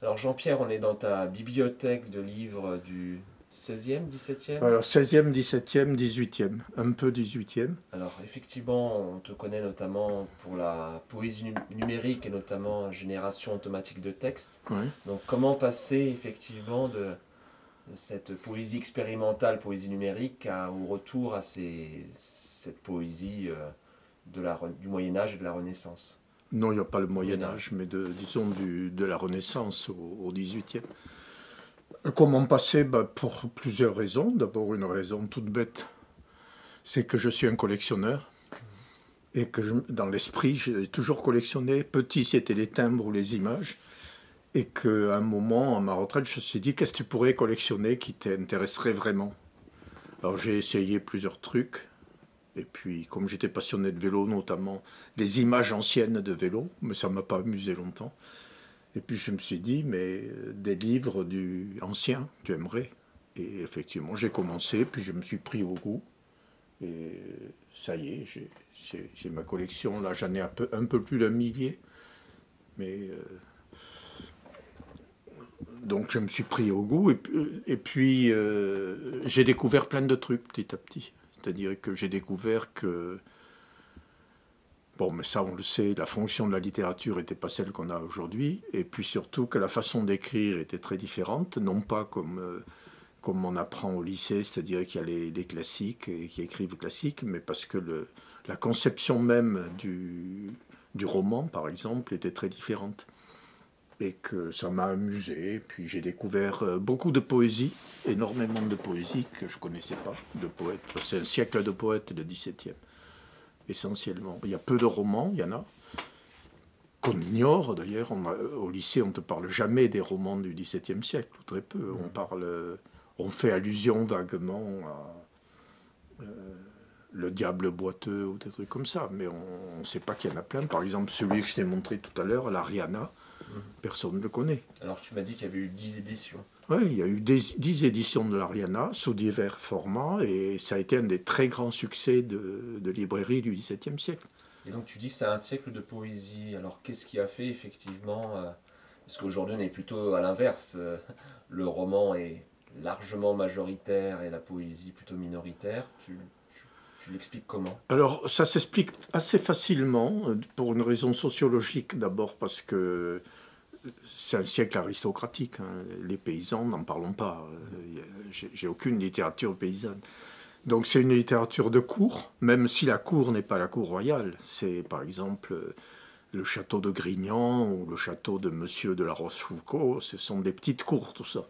Alors Jean-Pierre, on est dans ta bibliothèque de livres du 16e, 17e. Alors 16e, 17e, 18e, un peu 18e. Alors effectivement, on te connaît notamment pour la poésie numérique et notamment génération automatique de texte. Ouais. Donc comment passer effectivement de cette poésie expérimentale, poésie numérique, au retour à cette poésie du Moyen Âge et de la Renaissance? Non, il n'y a pas le Moyen Moyen Âge. Âge, mais de de la Renaissance au 18e. Comment passer? Pour plusieurs raisons. D'abord, une raison toute bête, c'est que je suis un collectionneur et que dans l'esprit, j'ai toujours collectionné. Petit, c'était les timbres ou les images. Et qu'à un moment, à ma retraite, je me suis dit, qu'est-ce que tu pourrais collectionner qui t'intéresserait vraiment? Alors j'ai essayé plusieurs trucs. Et puis, comme j'étais passionné de vélo, notamment les images anciennes de vélo, mais ça ne m'a pas amusé longtemps. Et puis je me suis dit, mais des livres anciens, tu aimerais. Et effectivement, j'ai commencé, puis je me suis pris au goût. Et ça y est, j'ai ma collection. Là, j'en ai un peu plus d'un millier. Mais donc je me suis pris au goût. Et puis j'ai découvert plein de trucs petit à petit. C'est-à-dire que j'ai découvert que bon, mais ça, on le sait, la fonction de la littérature n'était pas celle qu'on a aujourd'hui, et puis surtout que la façon d'écrire était très différente, non pas comme on apprend au lycée, c'est-à-dire qu'il y a les classiques et qui écrivent classiques, mais parce que la conception même du roman, par exemple, était très différente. Et que ça m'a amusé, puis j'ai découvert beaucoup de poésie, énormément de poésie que je ne connaissais pas, de poètes. C'est un siècle de poètes, le 17e essentiellement. Il y a peu de romans, il y en a, qu'on ignore d'ailleurs. Au lycée, on ne te parle jamais des romans du XVIIe siècle, ou très peu. On fait allusion vaguement à Le Diable boiteux ou des trucs comme ça, mais on ne sait pas qu'il y en a plein. Par exemple, celui que je t'ai montré tout à l'heure, l'Ariana, personne ne le connaît. Alors tu m'as dit qu'il y avait eu 10 éditions. Oui, il y a eu 10 éditions de l'Ariana sous divers formats et ça a été un des très grands succès de librairie du XVIIe siècle. Et donc tu dis que c'est un siècle de poésie. Alors qu'est-ce qui a fait effectivement parce qu'aujourd'hui on est plutôt à l'inverse. Le roman est largement majoritaire et la poésie plutôt minoritaire. Tu l'expliques comment? Alors, ça s'explique assez facilement, pour une raison sociologique d'abord, parce que c'est un siècle aristocratique. Hein. Les paysans, n'en parlons pas. J'ai aucune littérature paysanne. Donc, c'est une littérature de cour, même si la cour n'est pas la cour royale. C'est par exemple le château de Grignan ou le château de Monsieur de la Rochefoucauld. Ce sont des petites cours, tout ça.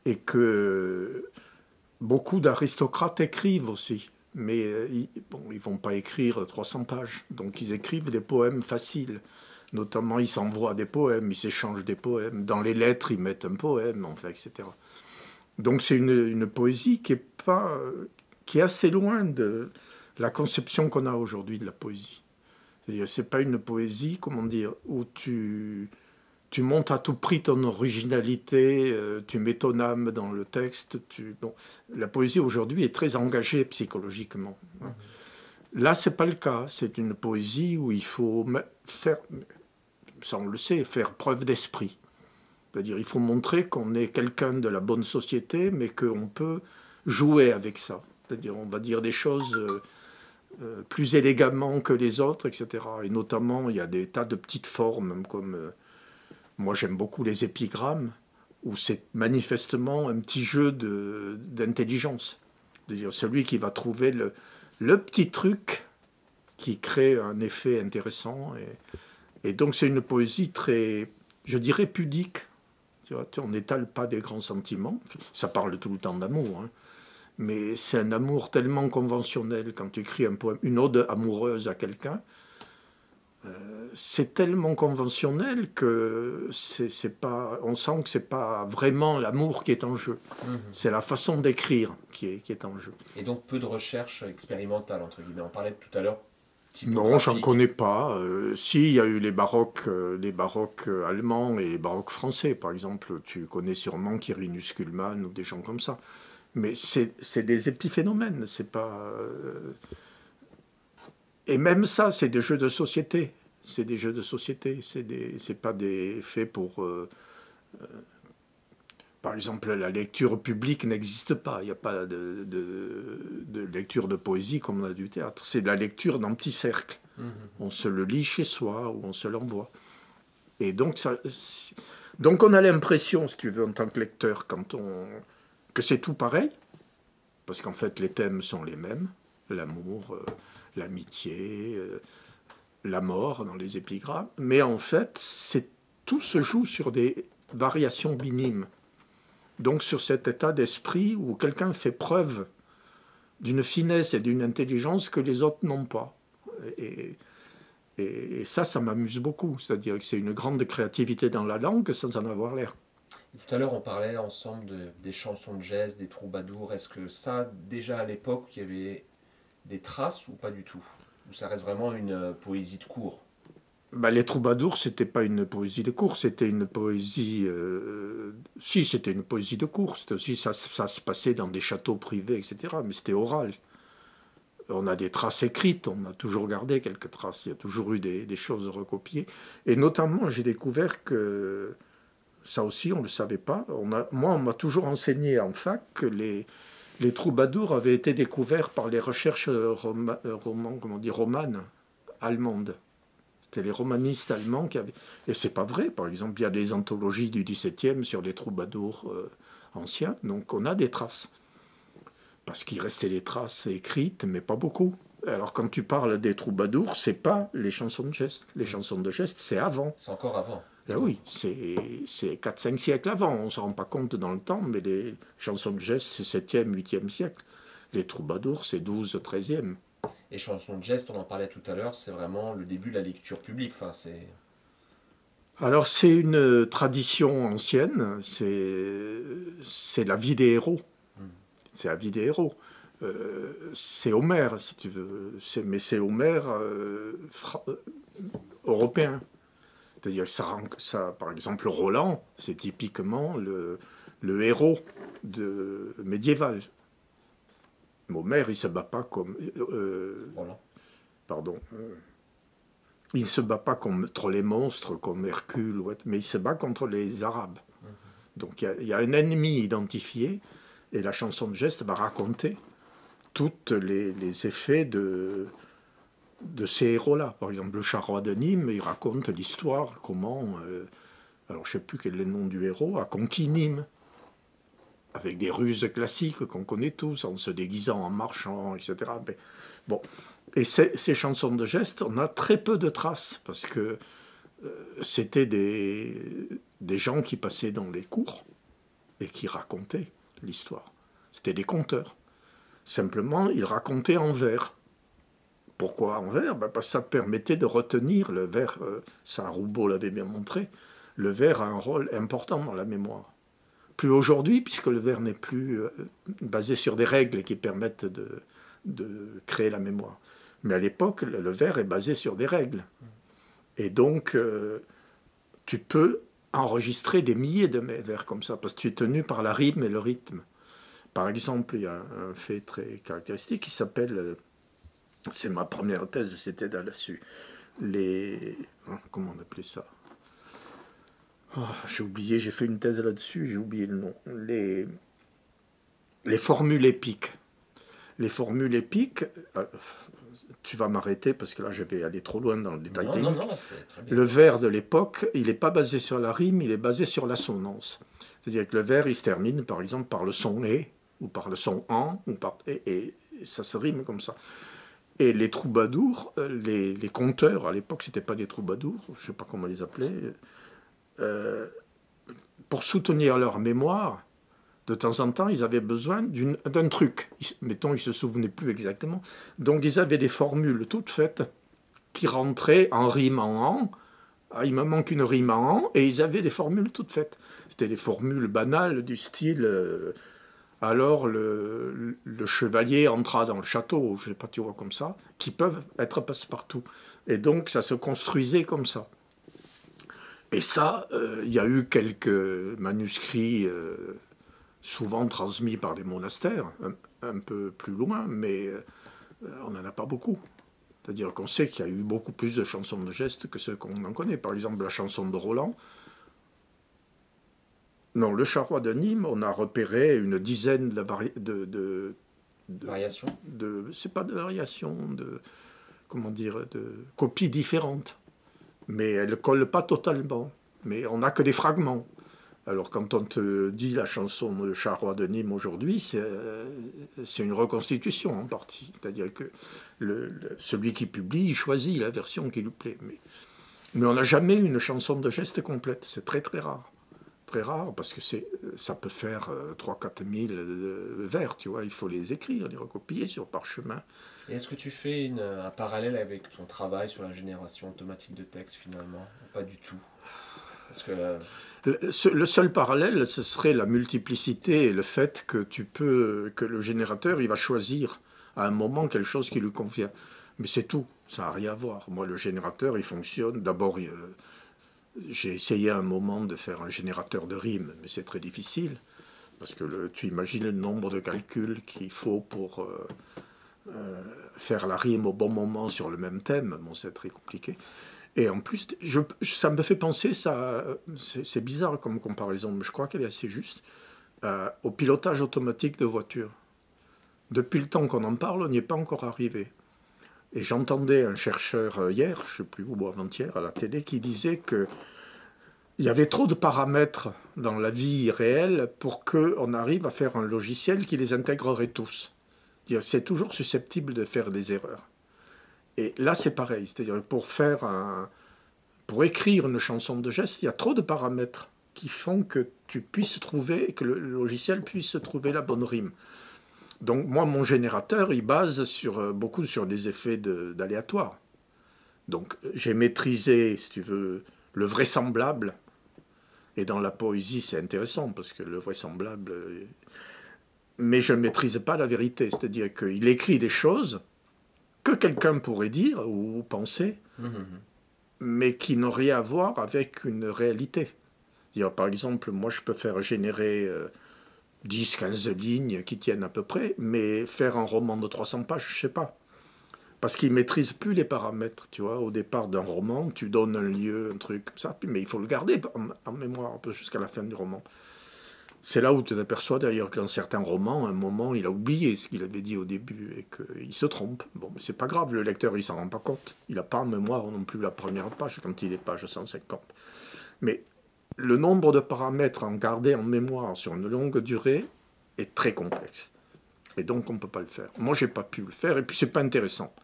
Et que beaucoup d'aristocrates écrivent aussi. Mais bon, ils ne vont pas écrire 300 pages. Donc ils écrivent des poèmes faciles. Notamment, ils s'envoient des poèmes, ils s'échangent des poèmes. Dans les lettres, ils mettent un poème, enfin, etc. Donc c'est une poésie qui est assez loin de la conception qu'on a aujourd'hui de la poésie. C'est pas une poésie, comment dire, où tu montes à tout prix ton originalité, tu mets ton âme dans le texte. Bon, la poésie aujourd'hui est très engagée psychologiquement. Là, c'est pas le cas. C'est une poésie où il faut faire, ça on le sait, faire preuve d'esprit. C'est-à-dire, il faut montrer qu'on est quelqu'un de la bonne société, mais qu'on peut jouer avec ça. C'est-à-dire, on va dire des choses plus élégamment que les autres, etc. Et notamment, il y a des tas de petites formes comme moi, j'aime beaucoup les épigrammes, où c'est manifestement un petit jeu d'intelligence. C'est-à-dire celui qui va trouver le petit truc qui crée un effet intéressant. Et donc, c'est une poésie très, je dirais, pudique. Tu vois, on n'étale pas des grands sentiments. Ça parle tout le temps d'amour. Hein. Mais c'est un amour tellement conventionnel. Quand tu écris un poème, une ode amoureuse à quelqu'un, c'est tellement conventionnel que c'est pas, on sent que c'est pas vraiment l'amour qui est en jeu. C'est la façon d'écrire qui est en jeu. Et donc peu de recherche expérimentale, entre guillemets. On parlait tout à l'heure Non, j'en typographique. connais pas. Si, il y a eu les baroques allemands et les baroques français, par exemple. Tu connais sûrement Quirinus Kuhlmann ou des gens comme ça. Mais c'est des épiphénomènes. C'est pas. Et même ça, c'est des jeux de société. C'est des jeux de société. C'est pas des faits pour Par exemple, la lecture publique n'existe pas. Il n'y a pas de lecture de poésie comme on a du théâtre. C'est de la lecture dans petit cercle. On se le lit chez soi ou on se l'envoie. Et donc, donc on a l'impression, si tu veux, en tant que lecteur, que c'est tout pareil, parce qu'en fait les thèmes sont les mêmes, l'amour, l'amitié, la mort dans les épigrammes, mais en fait tout se joue sur des variations minimes. Donc sur cet état d'esprit où quelqu'un fait preuve d'une finesse et d'une intelligence que les autres n'ont pas. Et ça m'amuse beaucoup. C'est-à-dire que c'est une grande créativité dans la langue sans en avoir l'air. Tout à l'heure, on parlait ensemble des chansons de geste, des troubadours. Est-ce que ça, déjà à l'époque, il y avait des traces ou pas du tout? Ou ça reste vraiment une poésie de cour? Bah, les troubadours, c'était pas une poésie de cour, c'était une poésie. Si, c'était une poésie de cour. C'était aussi, ça se passait dans des châteaux privés, etc. Mais c'était oral. On a des traces écrites, on a toujours gardé quelques traces, il y a toujours eu des choses recopiées. Et notamment, j'ai découvert que, ça aussi, on ne le savait pas, moi, on m'a toujours enseigné en fac que les troubadours avaient été découverts par les recherches romanes, allemandes. C'était les romanistes allemands qui avaient... Et c'est pas vrai, par exemple, il y a des anthologies du XVIIe sur les troubadours anciens, donc on a des traces. Parce qu'il restait des traces écrites, mais pas beaucoup. Alors quand tu parles des troubadours, c'est pas les chansons de geste. Les chansons de geste, c'est avant. C'est encore avant. Eh oui, c'est 4-5 siècles avant. On ne se rend pas compte dans le temps, mais les chansons de geste, c'est 7e, 8e siècle. Les troubadours, c'est 12, 13e. Et chansons de geste, on en parlait tout à l'heure, c'est vraiment le début de la lecture publique. Enfin, c'est... Alors c'est une tradition ancienne, c'est la vie des héros. C'est la vie des héros. C'est Homère, si tu veux. Mais c'est Homère européen. C'est-à-dire ça, par exemple, Roland, c'est typiquement le héros médiéval. Homère, il se bat pas comme... Voilà. Pardon. Il se bat pas contre les monstres comme Hercule, mais il se bat contre les Arabes. Donc il y a un ennemi identifié, et la chanson de geste va raconter tous les effets de ces héros-là. Par exemple, le charroi de Nîmes, il raconte l'histoire, comment, alors je ne sais plus quel est le nom du héros, a conquis Nîmes, avec des ruses classiques qu'on connaît tous, en se déguisant en marchand, etc. Mais, bon. Et ces chansons de geste, on a très peu de traces, parce que c'était des gens qui passaient dans les cours et qui racontaient l'histoire. C'était des conteurs. Simplement, ils racontaient en vers. Pourquoi en vers? Parce que ça permettait de retenir le vers. Ça, Roubaud l'avait bien montré. Le vers a un rôle important dans la mémoire. Plus aujourd'hui, puisque le vers n'est plus basé sur des règles qui permettent de créer la mémoire. Mais à l'époque, le vers est basé sur des règles. Et donc, tu peux enregistrer des milliers de vers comme ça, parce que tu es tenu par la rime et le rythme. Par exemple, il y a un fait très caractéristique qui s'appelle, c'est ma première thèse, c'était là-dessus, comment on appelait ça? J'ai oublié, j'ai fait une thèse là-dessus, j'ai oublié le nom. Les formules épiques. Les formules épiques, tu vas m'arrêter parce que là je vais aller trop loin dans le détail technique. Non, c'est très bien. Le vers de l'époque, il n'est pas basé sur la rime, il est basé sur l'assonance. C'est-à-dire que le vers, il se termine par exemple par le son « et » ou par le son « en » et ça se rime comme ça. Et les troubadours, les conteurs, à l'époque c'était pas des troubadours, je ne sais pas comment les appeler, pour soutenir leur mémoire, de temps en temps, ils avaient besoin d'un truc. Mettons, ils ne se souvenaient plus exactement. Donc, ils avaient des formules toutes faites qui rentraient en rime en an. Ah, il me manque une rime en an. Et ils avaient des formules toutes faites. C'était des formules banales du style alors le chevalier entra dans le château, je ne sais pas, tu vois, comme ça, qui peuvent être passe-partout. Et donc, ça se construisait comme ça. Et ça, il y a eu quelques manuscrits souvent transmis par des monastères, un peu plus loin, mais on n'en a pas beaucoup. C'est-à-dire qu'on sait qu'il y a eu beaucoup plus de chansons de geste que ceux qu'on en connaît. Par exemple, la chanson de Roland, Non, le charroi de Nîmes, on a repéré une dizaine Variation. c'est pas de variations, comment dire, de copies différentes. Mais elles ne collent pas totalement. Mais on n'a que des fragments. Alors quand on te dit la chanson de Charroi de Nîmes aujourd'hui, c'est une reconstitution en partie. C'est-à-dire que celui qui publie, il choisit la version qui lui plaît. Mais on n'a jamais une chanson de geste complète. C'est très très rare. Très rare parce que ça peut faire 3-4 000 vers, tu vois. Il faut les écrire, les recopier sur parchemin. Et est-ce que tu fais un parallèle avec ton travail sur la génération automatique de texte finalement? Pas du tout. Parce que... Le seul parallèle, ce serait la multiplicité et le fait que le générateur, il va choisir à un moment quelque chose qui lui convient. Mais c'est tout, ça n'a rien à voir. Moi, le générateur, il fonctionne. D'abord, j'ai essayé à un moment de faire un générateur de rimes, mais c'est très difficile. Parce que tu imagines le nombre de calculs qu'il faut pour faire la rime au bon moment sur le même thème. Bon, c'est très compliqué. Et en plus, ça me fait penser, c'est bizarre comme comparaison, mais je crois qu'elle est assez juste, au pilotage automatique de voiture. Depuis le temps qu'on en parle, on n'y est pas encore arrivé. Et j'entendais un chercheur hier, je ne sais plus où, ou avant-hier, à la télé, qui disait qu'il y avait trop de paramètres dans la vie réelle pour qu'on arrive à faire un logiciel qui les intégrerait tous. C'est toujours susceptible de faire des erreurs. Et là, c'est pareil. C'est-à-dire pour écrire une chanson de geste, il y a trop de paramètres qui font que que le logiciel puisse trouver la bonne rime. Donc, moi, mon générateur, il base beaucoup sur des effets d'aléatoire. Donc, j'ai maîtrisé, si tu veux, le vraisemblable. Et dans la poésie, c'est intéressant parce que le vraisemblable. Mais je ne maîtrise pas la vérité. C'est-à-dire qu'il écrit des choses que quelqu'un pourrait dire ou penser, mais qui n'ont rien à voir avec une réalité. Par exemple, moi, je peux faire générer 10-15 lignes qui tiennent à peu près, mais faire un roman de 300 pages, je ne sais pas. Parce qu'il ne maîtrise plus les paramètres, tu vois. Au départ d'un roman, tu donnes un lieu, un truc comme ça, mais il faut le garder en mémoire jusqu'à la fin du roman. C'est là où tu t'aperçois d'ailleurs que dans certains romans, à un moment, il a oublié ce qu'il avait dit au début et qu'il se trompe. Bon, mais c'est pas grave, le lecteur, il s'en rend pas compte. Il n'a pas en mémoire non plus la première page quand il est page 150. Mais le nombre de paramètres à garder en mémoire sur une longue durée est très complexe. Et donc, on ne peut pas le faire. Moi, je n'ai pas pu le faire et puis c'est pas intéressant.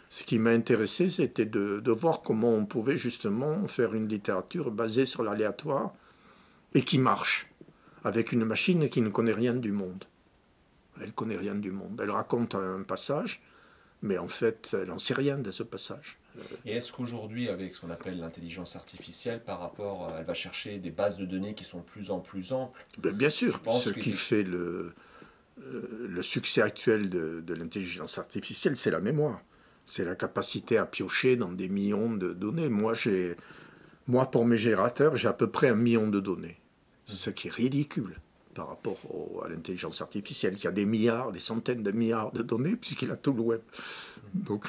Ce qui m'a intéressé, c'était de voir comment on pouvait justement faire une littérature basée sur l'aléatoire et qui marche. Avec une machine qui ne connaît rien du monde. Elle ne connaît rien du monde. Elle raconte un passage, mais en fait, elle n'en sait rien de ce passage. Et est-ce qu'aujourd'hui, avec ce qu'on appelle l'intelligence artificielle, elle va chercher des bases de données qui sont de plus en plus amples? Bien sûr, ce qui fait le succès actuel de l'intelligence artificielle, c'est la mémoire. C'est la capacité à piocher dans des millions de données. Moi, pour mes générateurs, j'ai à peu près 1 million de données. Ce qui est ridicule par rapport à l'intelligence artificielle, qui a des milliards, des centaines de milliards de données, puisqu'il a tout le web. Donc,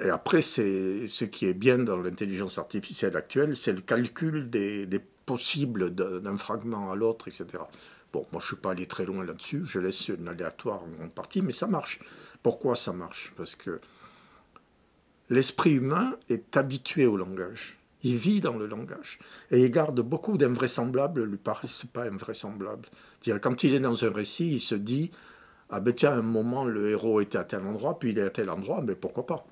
et après, ce qui est bien dans l'intelligence artificielle actuelle, c'est le calcul des possibles d'un fragment à l'autre, etc. Bon, moi, je ne suis pas allé très loin là-dessus, je laisse une aléatoire en grande partie, mais ça marche. Pourquoi ça marche? Parce que l'esprit humain est habitué au langage. Il vit dans le langage. Et il garde beaucoup d'invraisemblables, ne lui paraissent pas invraisemblables. Quand il est dans un récit, il se dit « Ah ben tiens, à un moment, le héros était à tel endroit, puis il est à tel endroit, mais pourquoi pas ?»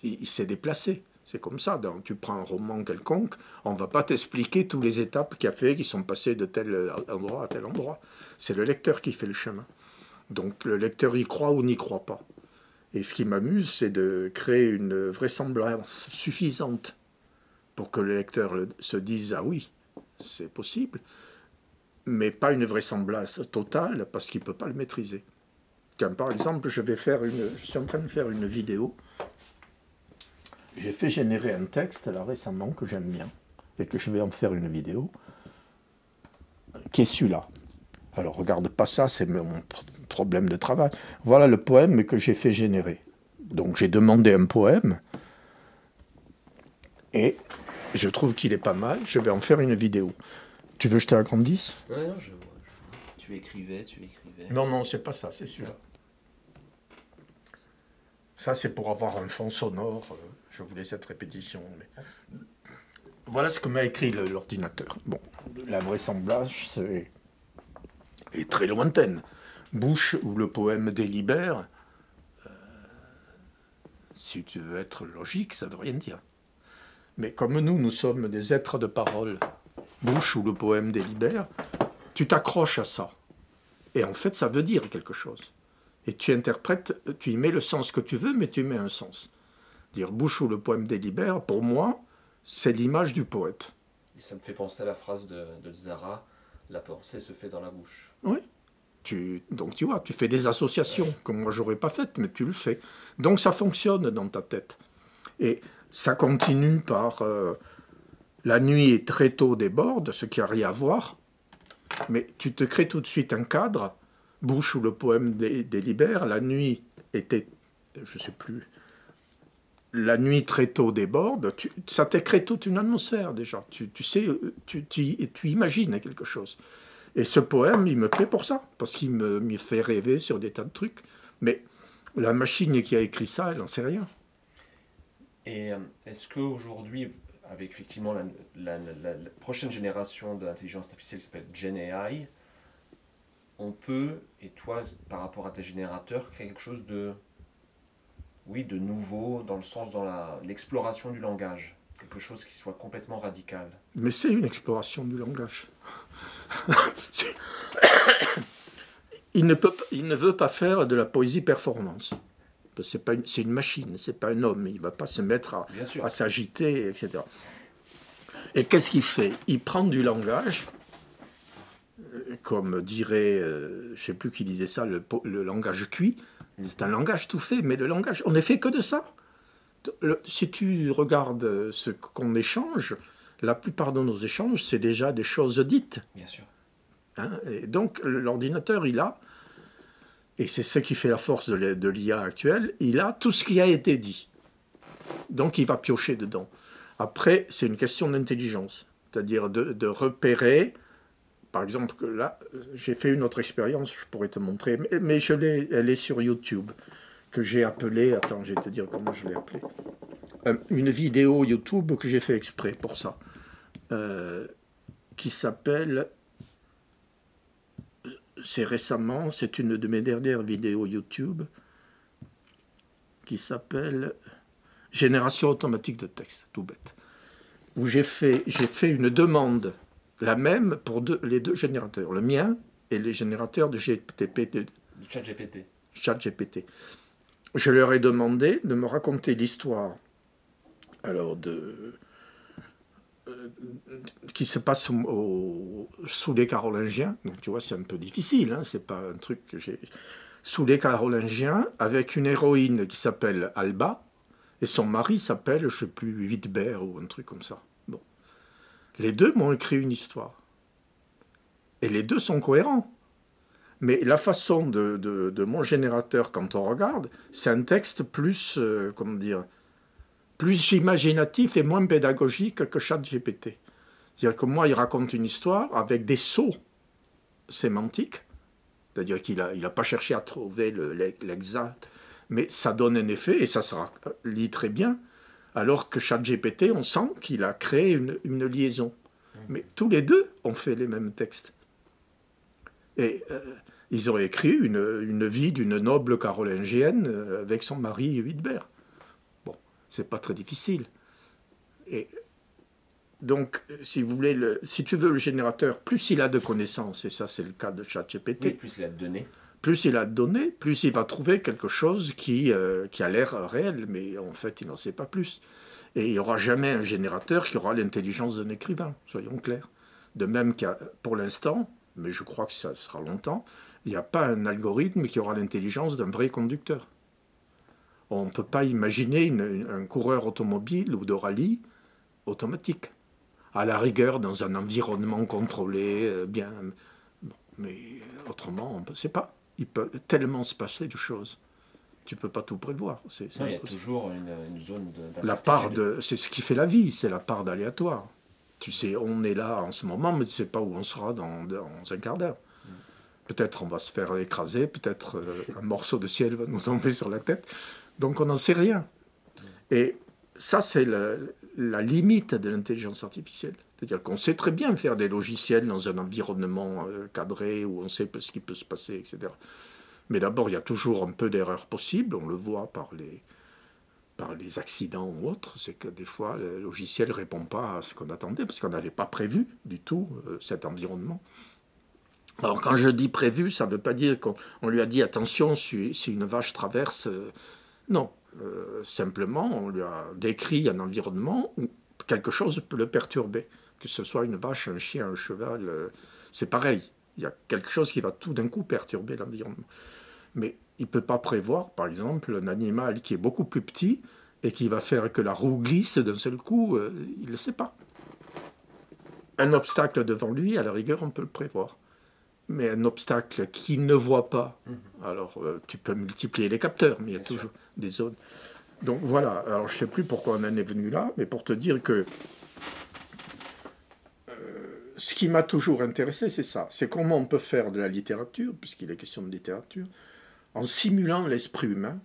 Il s'est déplacé. C'est comme ça. Tu prends un roman quelconque, on ne va pas t'expliquer toutes les étapes qu'il a fait, qui sont passées de tel endroit à tel endroit. C'est le lecteur qui fait le chemin. Donc le lecteur y croit ou n'y croit pas. Et ce qui m'amuse, c'est de créer une vraisemblance suffisante pour que le lecteur se dise « Ah oui, c'est possible », mais pas une vraisemblance totale parce qu'il ne peut pas le maîtriser. Par exemple, je suis en train de faire une vidéo. J'ai fait générer un texte là récemment que j'aime bien et que je vais en faire une vidéo qui est celui-là. Alors regarde pas ça, c'est mon problème de travail. Voilà le poème que j'ai fait générer. Donc j'ai demandé un poème et je trouve qu'il est pas mal, je vais en faire une vidéo. Tu veux que je t'agrandisse? Ouais, non, je vois. Tu écrivais. Non, non, c'est pas ça, c'est celui-là. Ça, c'est pour avoir un fond sonore. Je voulais cette répétition. Mais... Voilà ce que m'a écrit l'ordinateur. Bon, la vraisemblance est très lointaine. Bouche ou le poème délibère, si tu veux être logique, ça ne veut rien dire. Mais comme nous sommes des êtres de parole, bouche ou le poème délibère, tu t'accroches à ça. Et en fait, ça veut dire quelque chose. Et tu interprètes, tu y mets le sens que tu veux, mais tu y mets un sens. Dire bouche où le poème délibère, pour moi, c'est l'image du poète. Et ça me fait penser à la phrase de Zara, la pensée se fait dans la bouche. Oui. Donc tu vois, tu fais des associations que moi j'aurais pas faites, mais tu le fais. Donc ça fonctionne dans ta tête. Et ça continue par la nuit est très tôt déborde, ce qui n'a rien à voir, mais tu te crées tout de suite un cadre, bouche où le poème délibère, la nuit était, je sais plus, la nuit très tôt déborde, ça te crée toute une atmosphère déjà. Tu sais, tu imagines quelque chose. Et ce poème, il me plaît pour ça, parce qu'il me fait rêver sur des tas de trucs. Mais la machine qui a écrit ça, elle n'en sait rien. Et est-ce qu'aujourd'hui, avec effectivement la prochaine génération d'intelligence artificielle qui s'appelle GenAI, on peut, et toi, par rapport à tes générateurs, créer quelque chose de, oui, de nouveau, dans le sens, dans l'exploration du langage, quelque chose qui soit complètement radical? Mais c'est une exploration du langage. Il ne veut pas faire de la poésie performance. C'est une machine, c'est pas un homme. Il ne va pas se mettre à s'agiter, etc. Et qu'est-ce qu'il fait? Il prend du langage, comme dirait, je ne sais plus qui disait ça, le langage cuit. C'est un langage tout fait, mais le langage, on n'est fait que de ça. Si tu regardes ce qu'on échange, la plupart de nos échanges, c'est déjà des choses dites. Bien sûr. Hein, et donc l'ordinateur, il a, et c'est ce qui fait la force de l'IA actuelle, il a tout ce qui a été dit. Donc il va piocher dedans. Après, c'est une question d'intelligence, c'est-à-dire de repérer. Par exemple, là, j'ai fait une autre expérience, je pourrais te montrer, mais elle est sur YouTube, que j'ai appelée, attends, je vais te dire comment je l'ai appelée, une vidéo YouTube que j'ai fait exprès pour ça, qui s'appelle, c'est une de mes dernières vidéos YouTube, qui s'appelle Génération automatique de texte, tout bête, où j'ai fait une demande, la même pour les deux générateurs, le mien et les générateurs de ChatGPT. Je leur ai demandé de me raconter l'histoire alors qui se passe sous les Carolingiens. Donc tu vois, c'est un peu difficile, hein, c'est pas un truc que j'ai... Sous les Carolingiens, avec une héroïne qui s'appelle Alba, et son mari s'appelle, je ne sais plus, Huitbert ou un truc comme ça. Bon. Les deux m'ont écrit une histoire. Et les deux sont cohérents. Mais la façon de mon générateur, quand on regarde, c'est un texte plus, comment dire, plus imaginatif et moins pédagogique que ChatGPT. C'est-à-dire que moi, il raconte une histoire avec des sauts sémantiques, c'est-à-dire qu'il n'a pas cherché à trouver l'exact, mais ça donne un effet et ça se lit très bien, alors que ChatGPT, on sent qu'il a créé une liaison. Mais tous les deux ont fait les mêmes textes. Et ils auraient écrit une vie d'une noble carolingienne avec son mari Huitbert. Bon, c'est pas très difficile. Et donc, si vous voulez, si tu veux le générateur, plus il a de connaissances, et ça c'est le cas de ChatGPT, oui, plus il a de données. Plus il a de données, plus il va trouver quelque chose qui a l'air réel, mais en fait il n'en sait pas plus. Et il n'y aura jamais un générateur qui aura l'intelligence d'un écrivain, soyons clairs. De même qu'à pour l'instant, mais je crois que ça sera longtemps, il n'y a pas un algorithme qui aura l'intelligence d'un vrai conducteur. On ne peut pas imaginer un coureur automobile ou de rallye automatique. À la rigueur, dans un environnement contrôlé, bien. Bon, mais autrement, on ne sait pas. Il peut tellement se passer de choses. Tu ne peux pas tout prévoir. Il y a toujours une zone d'incertitude. C'est ce qui fait la vie, c'est la part d'aléatoire. Tu sais, on est là en ce moment, mais tu ne sais pas où on sera dans un quart d'heure. Peut-être on va se faire écraser, peut-être un morceau de ciel va nous tomber sur la tête. Donc on n'en sait rien. Et ça, c'est la limite de l'intelligence artificielle. C'est-à-dire qu'on sait très bien faire des logiciels dans un environnement cadré où on sait ce qui peut se passer, etc. Mais d'abord, il y a toujours un peu d'erreur possible. On le voit par les accidents ou autres. C'est que des fois, le logiciel ne répond pas à ce qu'on attendait parce qu'on n'avait pas prévu du tout cet environnement. Alors, quand je dis prévu, ça ne veut pas dire qu'on lui a dit attention, si une vache traverse. Non. Simplement, on lui a décrit un environnement où quelque chose peut le perturber. Que ce soit une vache, un chien, un cheval, c'est pareil. Il y a quelque chose qui va tout d'un coup perturber l'environnement. Mais il ne peut pas prévoir, par exemple, un animal qui est beaucoup plus petit et qui va faire que la roue glisse d'un seul coup, il ne le sait pas. Un obstacle devant lui, à la rigueur, on peut le prévoir. Mais un obstacle qu'il ne voit pas, alors tu peux multiplier les capteurs, mais il y a toujours des zones. Donc voilà, alors je ne sais plus pourquoi on en est venu là, mais pour te dire que ce qui m'a toujours intéressé, c'est ça. C'est comment on peut faire de la littérature, puisqu'il est question de littérature, en simulant l'esprit humain,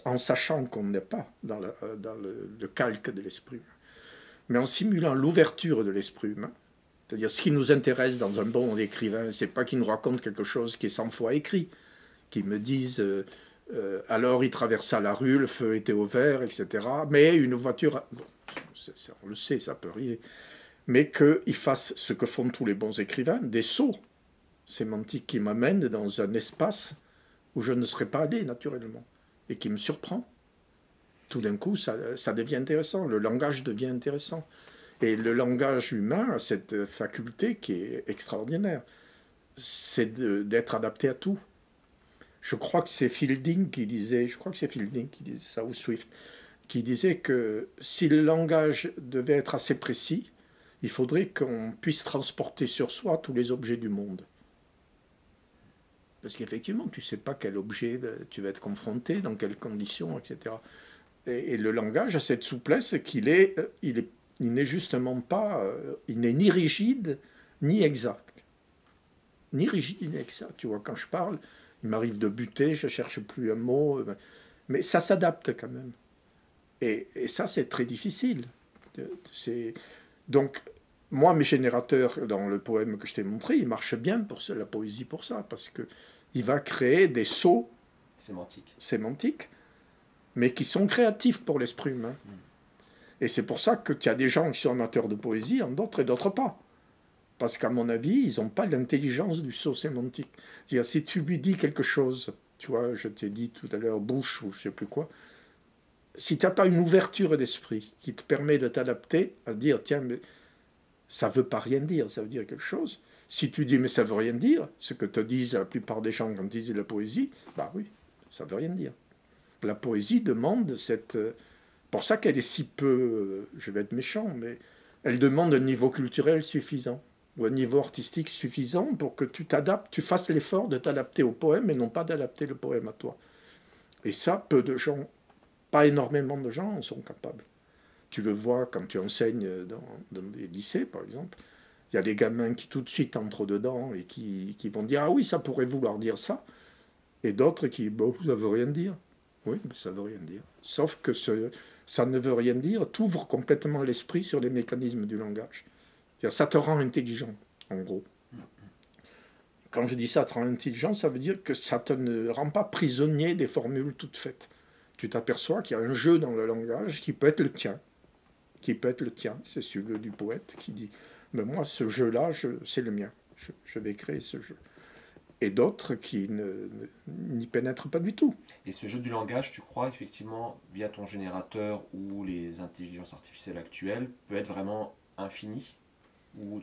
en sachant qu'on n'est pas dans le calque de l'esprit humain, mais en simulant l'ouverture de l'esprit humain. C'est-à-dire, ce qui nous intéresse dans un bon écrivain, c'est pas qu'il nous raconte quelque chose qui est 100 fois écrit, qu'il me dise alors il traversa la rue, le feu était au vert, etc. Mais une voiture, bon, on le sait, ça peut arriver, mais qu'il fasse ce que font tous les bons écrivains, des sauts sémantiques qui m'amènent dans un espace où je ne serais pas allé naturellement et qui me surprend. Tout d'un coup, ça devient intéressant, le langage devient intéressant. Et le langage humain a cette faculté qui est extraordinaire, c'est d'être adapté à tout. Je crois que c'est Fielding qui disait ça, ou Swift, qui disait que si le langage devait être assez précis, il faudrait qu'on puisse transporter sur soi tous les objets du monde. Parce qu'effectivement, tu ne sais pas quel objet tu vas être confronté, dans quelles conditions, etc. Et le langage a cette souplesse qu'il il n'est justement pas, il n'est ni rigide, ni exact. Ni rigide, ni exact. Tu vois, quand je parle, il m'arrive de buter, je ne cherche plus un mot, mais ça s'adapte quand même. Et ça, c'est très difficile. Donc, moi, mes générateurs, dans le poème que je t'ai montré, ils marchent bien pour la poésie pour ça, parce qu'il va créer des sauts sémantiques, mais qui sont créatifs pour l'esprit humain. Et c'est pour ça que tu as des gens qui sont amateurs de poésie, d'autres et d'autres pas. Parce qu'à mon avis, ils n'ont pas l'intelligence du saut sémantique. C'est-à-dire, si tu lui dis quelque chose, tu vois, je t'ai dit tout à l'heure bouche ou je ne sais plus quoi, si tu n'as pas une ouverture d'esprit qui te permet de t'adapter, à dire, tiens, mais ça ne veut pas rien dire, ça veut dire quelque chose. Si tu dis, mais ça ne veut rien dire, ce que te disent la plupart des gens quand ils disent la poésie, bah oui, ça ne veut rien dire. La poésie demande cette... pour ça qu'elle est si peu, je vais être méchant, mais elle demande un niveau culturel suffisant, ou un niveau artistique suffisant pour que tu t'adaptes, tu fasses l'effort de t'adapter au poème et non pas d'adapter le poème à toi. Et ça, peu de gens, pas énormément de gens en sont capables. Tu le vois quand tu enseignes dans les lycées, par exemple. Il y a des gamins qui tout de suite entrent dedans et qui vont dire « Ah oui, ça pourrait vouloir dire ça ». Et d'autres qui « Bon, ça ne veut rien dire ». Oui, mais ça ne veut rien dire. Sauf que ça ne veut rien dire, t'ouvre complètement l'esprit sur les mécanismes du langage. Ça te rend intelligent, en gros. Quand je dis ça te rend intelligent, ça veut dire que ça ne te rend pas prisonnier des formules toutes faites. Tu t'aperçois qu'il y a un jeu dans le langage qui peut être le tien. C'est celui du poète qui dit « Mais moi, ce jeu-là, c'est le mien. Je vais créer ce jeu. » Et d'autres qui n'y pénètrent pas du tout. Et ce jeu du langage, tu crois effectivement, via ton générateur ou les intelligences artificielles actuelles, peut être vraiment infini ou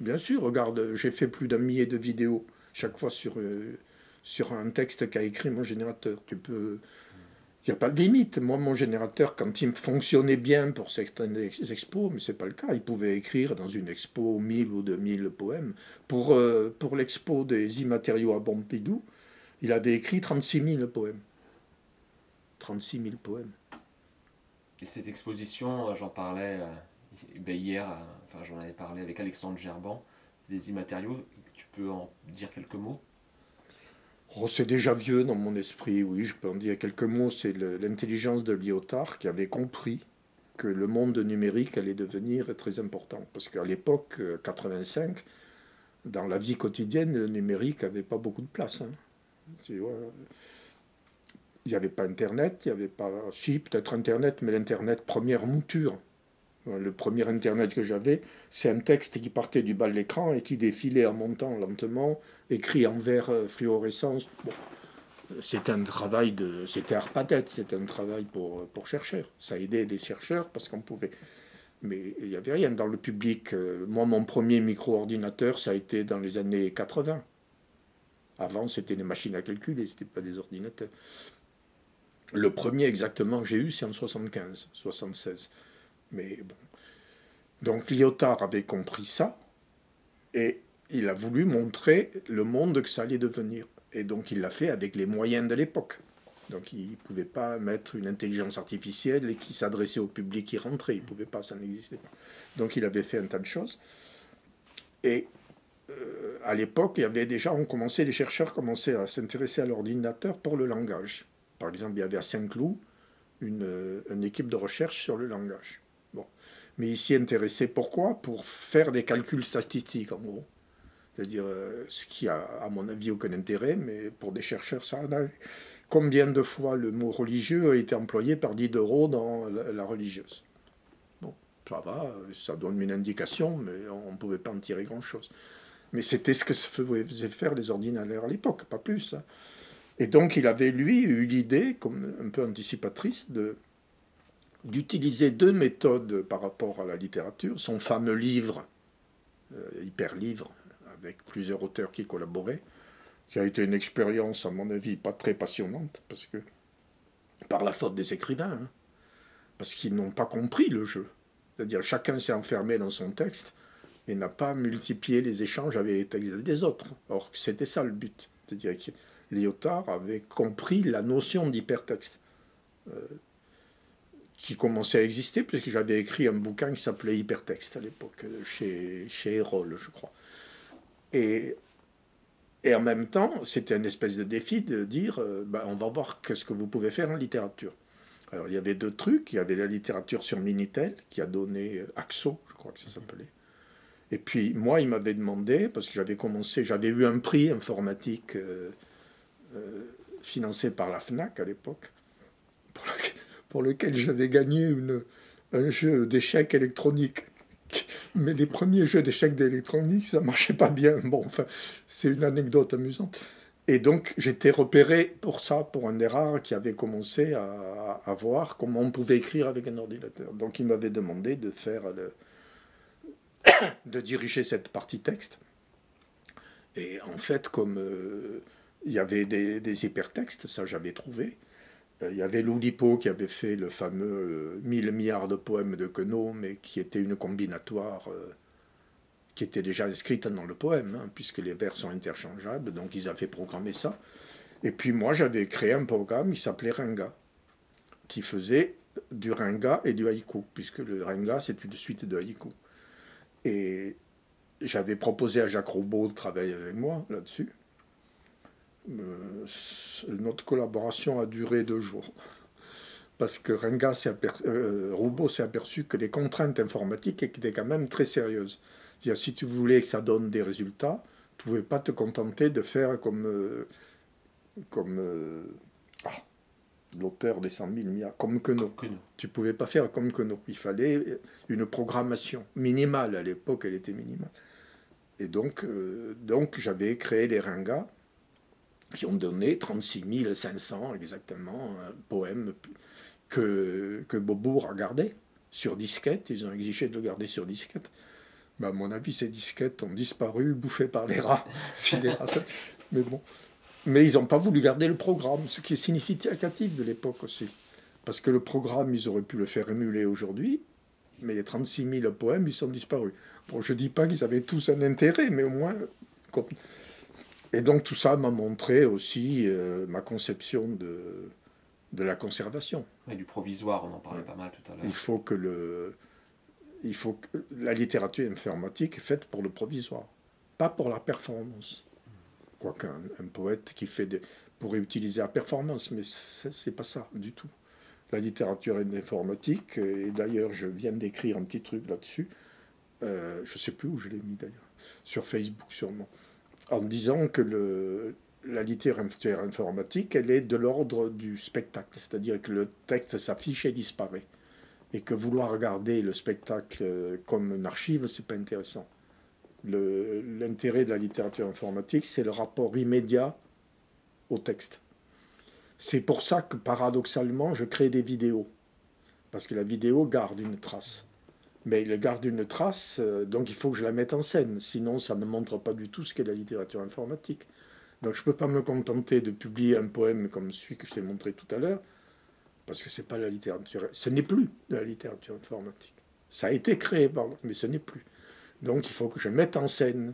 Bien sûr. Regarde, j'ai fait plus d'un millier de vidéos chaque fois sur un texte qu'a écrit mon générateur. Il n'y a pas de limite. Moi, mon générateur, quand il fonctionnait bien pour certaines expos, mais ce n'est pas le cas, il pouvait écrire dans une expo 1000 ou 2000 poèmes. Pour l'expo des immatériaux à Pompidou, il avait écrit 36 000 poèmes. 36 000 poèmes. Et cette exposition, j'en parlais ben hier, enfin, j'en avais parlé avec Alexandre Gerban, des immatériaux. Tu peux en dire quelques mots? Oh, c'est déjà vieux dans mon esprit, oui, je peux en dire quelques mots. C'est l'intelligence de Lyotard qui avait compris que le monde numérique allait devenir très important. Parce qu'à l'époque, 85, dans la vie quotidienne, le numérique n'avait pas beaucoup de place, hein. Ouais, il n'y avait pas Internet, il n'y avait pas... Si, peut-être Internet, mais l'Internet première mouture. Le premier Internet que j'avais, c'est un texte qui partait du bas de l'écran et qui défilait en montant lentement, écrit en vert fluorescent. Bon, c'était un travail de... C'était ARPANET, c'était un travail pour chercheurs. Ça aidait les chercheurs parce qu'on pouvait... Mais il n'y avait rien dans le public. Moi, mon premier micro-ordinateur, ça a été dans les années 80. Avant, c'était des machines à calculer, ce n'était pas des ordinateurs. Le premier exactement que j'ai eu, c'est en 75, 76. Mais bon. Donc Lyotard avait compris ça, et il a voulu montrer le monde que ça allait devenir. Et donc il l'a fait avec les moyens de l'époque. Donc il ne pouvait pas mettre une intelligence artificielle et qui s'adressait au public qui rentrait. Il ne pouvait pas, ça n'existait pas. Donc il avait fait un tas de choses. Et à l'époque, il y avait déjà, les chercheurs commençaient à s'intéresser à l'ordinateur pour le langage. Par exemple, il y avait à Saint-Cloud une équipe de recherche sur le langage. Bon. Mais ils s'y intéressaient pourquoi? Pour faire des calculs statistiques, en gros. C'est-à-dire, ce qui a, à mon avis, aucun intérêt, mais pour des chercheurs, ça en a. Combien de fois le mot religieux a été employé par Diderot dans la religieuse? Bon, ça va, ça donne une indication, mais on ne pouvait pas en tirer grand-chose. Mais c'était ce que faisaient faire les ordinateurs à l'époque, pas plus, hein. Et donc il avait, lui, eu l'idée, comme un peu anticipatrice, d'utiliser deux méthodes par rapport à la littérature. Son fameux livre, Hyperlivre, avec plusieurs auteurs qui collaboraient, qui a été une expérience, à mon avis, pas très passionnante, parce que, par la faute des écrivains, hein, parce qu'ils n'ont pas compris le jeu. C'est-à-dire chacun s'est enfermé dans son texte et n'a pas multiplié les échanges avec les textes des autres. Or, c'était ça le but. C'est-à-dire que Lyotard avait compris la notion d'hypertexte, qui commençait à exister, puisque j'avais écrit un bouquin qui s'appelait Hypertexte à l'époque, chez Erol, je crois. Et en même temps, c'était une espèce de défi de dire, on va voir qu'est-ce que vous pouvez faire en littérature. Alors, il y avait deux trucs. Il y avait la littérature sur Minitel, qui a donné Axo, je crois que ça s'appelait. Et puis, moi, il m'avait demandé, parce que j'avais eu un prix informatique financé par la FNAC à l'époque, pour lequel j'avais gagné un jeu d'échecs électronique. Mais les premiers jeux d'échecs électroniques, ça ne marchait pas bien. Bon, enfin, c'est une anecdote amusante. Et donc, j'étais repéré pour ça, pour un des rares qui avait commencé à voir comment on pouvait écrire avec un ordinateur. Donc, il m'avait demandé de diriger cette partie texte. Et en fait, comme il y avait des hypertextes, ça j'avais trouvé. Il y avait l'Oulipo qui avait fait le fameux 1000 milliards de poèmes de Queneau, mais qui était une combinatoire qui était déjà inscrite dans le poème, hein, puisque les vers sont interchangeables, donc ils avaient programmé ça. Et puis moi, j'avais créé un programme qui s'appelait Ringa, qui faisait du Ringa et du haïku, puisque le Ringa, c'est une suite de haïku. Et j'avais proposé à Jacques Roubaud de travailler avec moi là-dessus. Notre collaboration a duré 2 jours. Parce que Roubaud s'est aperçu que les contraintes informatiques étaient quand même très sérieuses. C'est-à-dire, si tu voulais que ça donne des résultats, tu ne pouvais pas te contenter de faire comme l'auteur des 100 000 milliards, comme Queneau. Tu ne pouvais pas faire comme Queneau. Il fallait une programmation minimale. À l'époque, elle était minimale. Et donc j'avais créé les Ringas, qui ont donné 36 500 exactement poèmes que Beaubourg a gardés sur disquette. Ils ont exigé de le garder sur disquette. Mais à mon avis, ces disquettes ont disparu, bouffées par les rats. Mais bon. Mais ils n'ont pas voulu garder le programme, ce qui est significatif de l'époque aussi. Parce que le programme, ils auraient pu le faire émuler aujourd'hui, mais les 36 000 poèmes, ils sont disparus. Bon, je ne dis pas qu'ils avaient tous un intérêt, mais au moins... Et donc tout ça m'a montré aussi ma conception de la conservation. Et du provisoire, on en parlait pas mal tout à l'heure. Il faut que il faut que la littérature informatique est faite pour le provisoire, pas pour la performance. Quoique un poète qui fait pourrait utiliser la performance, mais c'est pas ça du tout. La littérature informatique, et d'ailleurs je viens d'écrire un petit truc là-dessus, je ne sais plus où je l'ai mis d'ailleurs, sur Facebook sûrement, en disant que la littérature informatique, elle est de l'ordre du spectacle, c'est-à-dire que le texte s'affiche et disparaît. Et que vouloir regarder le spectacle comme une archive, c'est pas intéressant. L'intérêt de la littérature informatique, c'est le rapport immédiat au texte. C'est pour ça que, paradoxalement, je crée des vidéos. Parce que la vidéo garde une trace. Mais elle garde une trace, donc il faut que je la mette en scène. Sinon, ça ne montre pas du tout ce qu'est la littérature informatique. Donc je ne peux pas me contenter de publier un poème comme celui que je t'ai montré tout à l'heure, parce que c'est pas la littérature. Ce n'est plus de la littérature informatique. Ça a été créé, mais ce n'est plus. Donc il faut que je mette en scène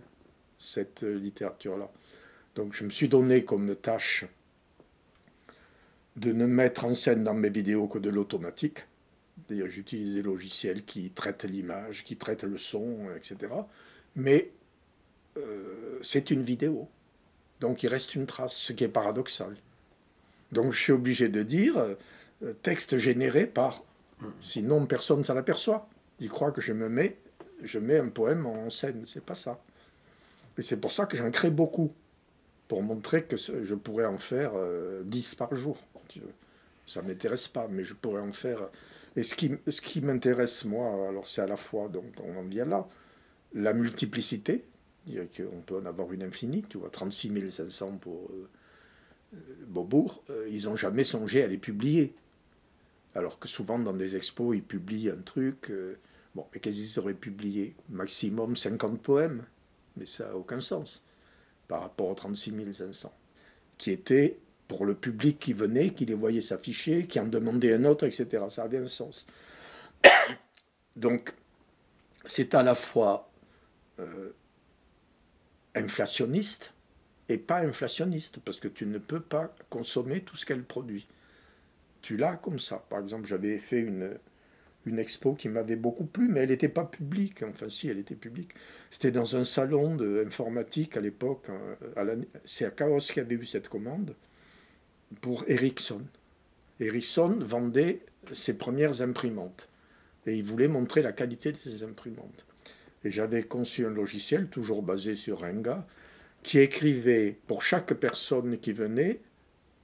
cette littérature-là. Donc je me suis donné comme tâche de ne mettre en scène dans mes vidéos que de l'automatique. C'est-à-dire j'utilise des logiciels qui traitent l'image, qui traitent le son, etc. Mais c'est une vidéo. Donc il reste une trace, ce qui est paradoxal. Donc je suis obligé de dire texte généré par... Sinon personne ne s'en aperçoit. Il croit que je mets un poème en scène. C'est pas ça. Et c'est pour ça que j'en crée beaucoup. Pour montrer que je pourrais en faire 10 par jour. Ça ne m'intéresse pas, mais je pourrais en faire... Et ce qui m'intéresse, moi, alors c'est à la fois, donc on en vient là, la multiplicité, c'est-à-dire qu'on peut en avoir une infinie, tu vois, 36 500 pour Beaubourg, ils n'ont jamais songé à les publier. Alors que souvent, dans des expos, ils publient un truc, bon, mais qu'est-ce qu'ils auraient publié? Maximum 50 poèmes, mais ça n'a aucun sens, par rapport aux 36 500, qui étaient pour le public qui venait, qui les voyait s'afficher, qui en demandait un autre, etc. Ça avait un sens. Donc, c'est à la fois inflationniste et pas inflationniste, parce que tu ne peux pas consommer tout ce qu'elle produit. Tu l'as comme ça. Par exemple, j'avais fait une expo qui m'avait beaucoup plu, mais elle n'était pas publique. Enfin, si, elle était publique. C'était dans un salon d'informatique à l'époque. C'est à Chaos qui avait eu cette commande pour Ericsson. Ericsson vendait ses premières imprimantes. Et il voulait montrer la qualité de ses imprimantes. Et j'avais conçu un logiciel, toujours basé sur Renga, qui écrivait pour chaque personne qui venait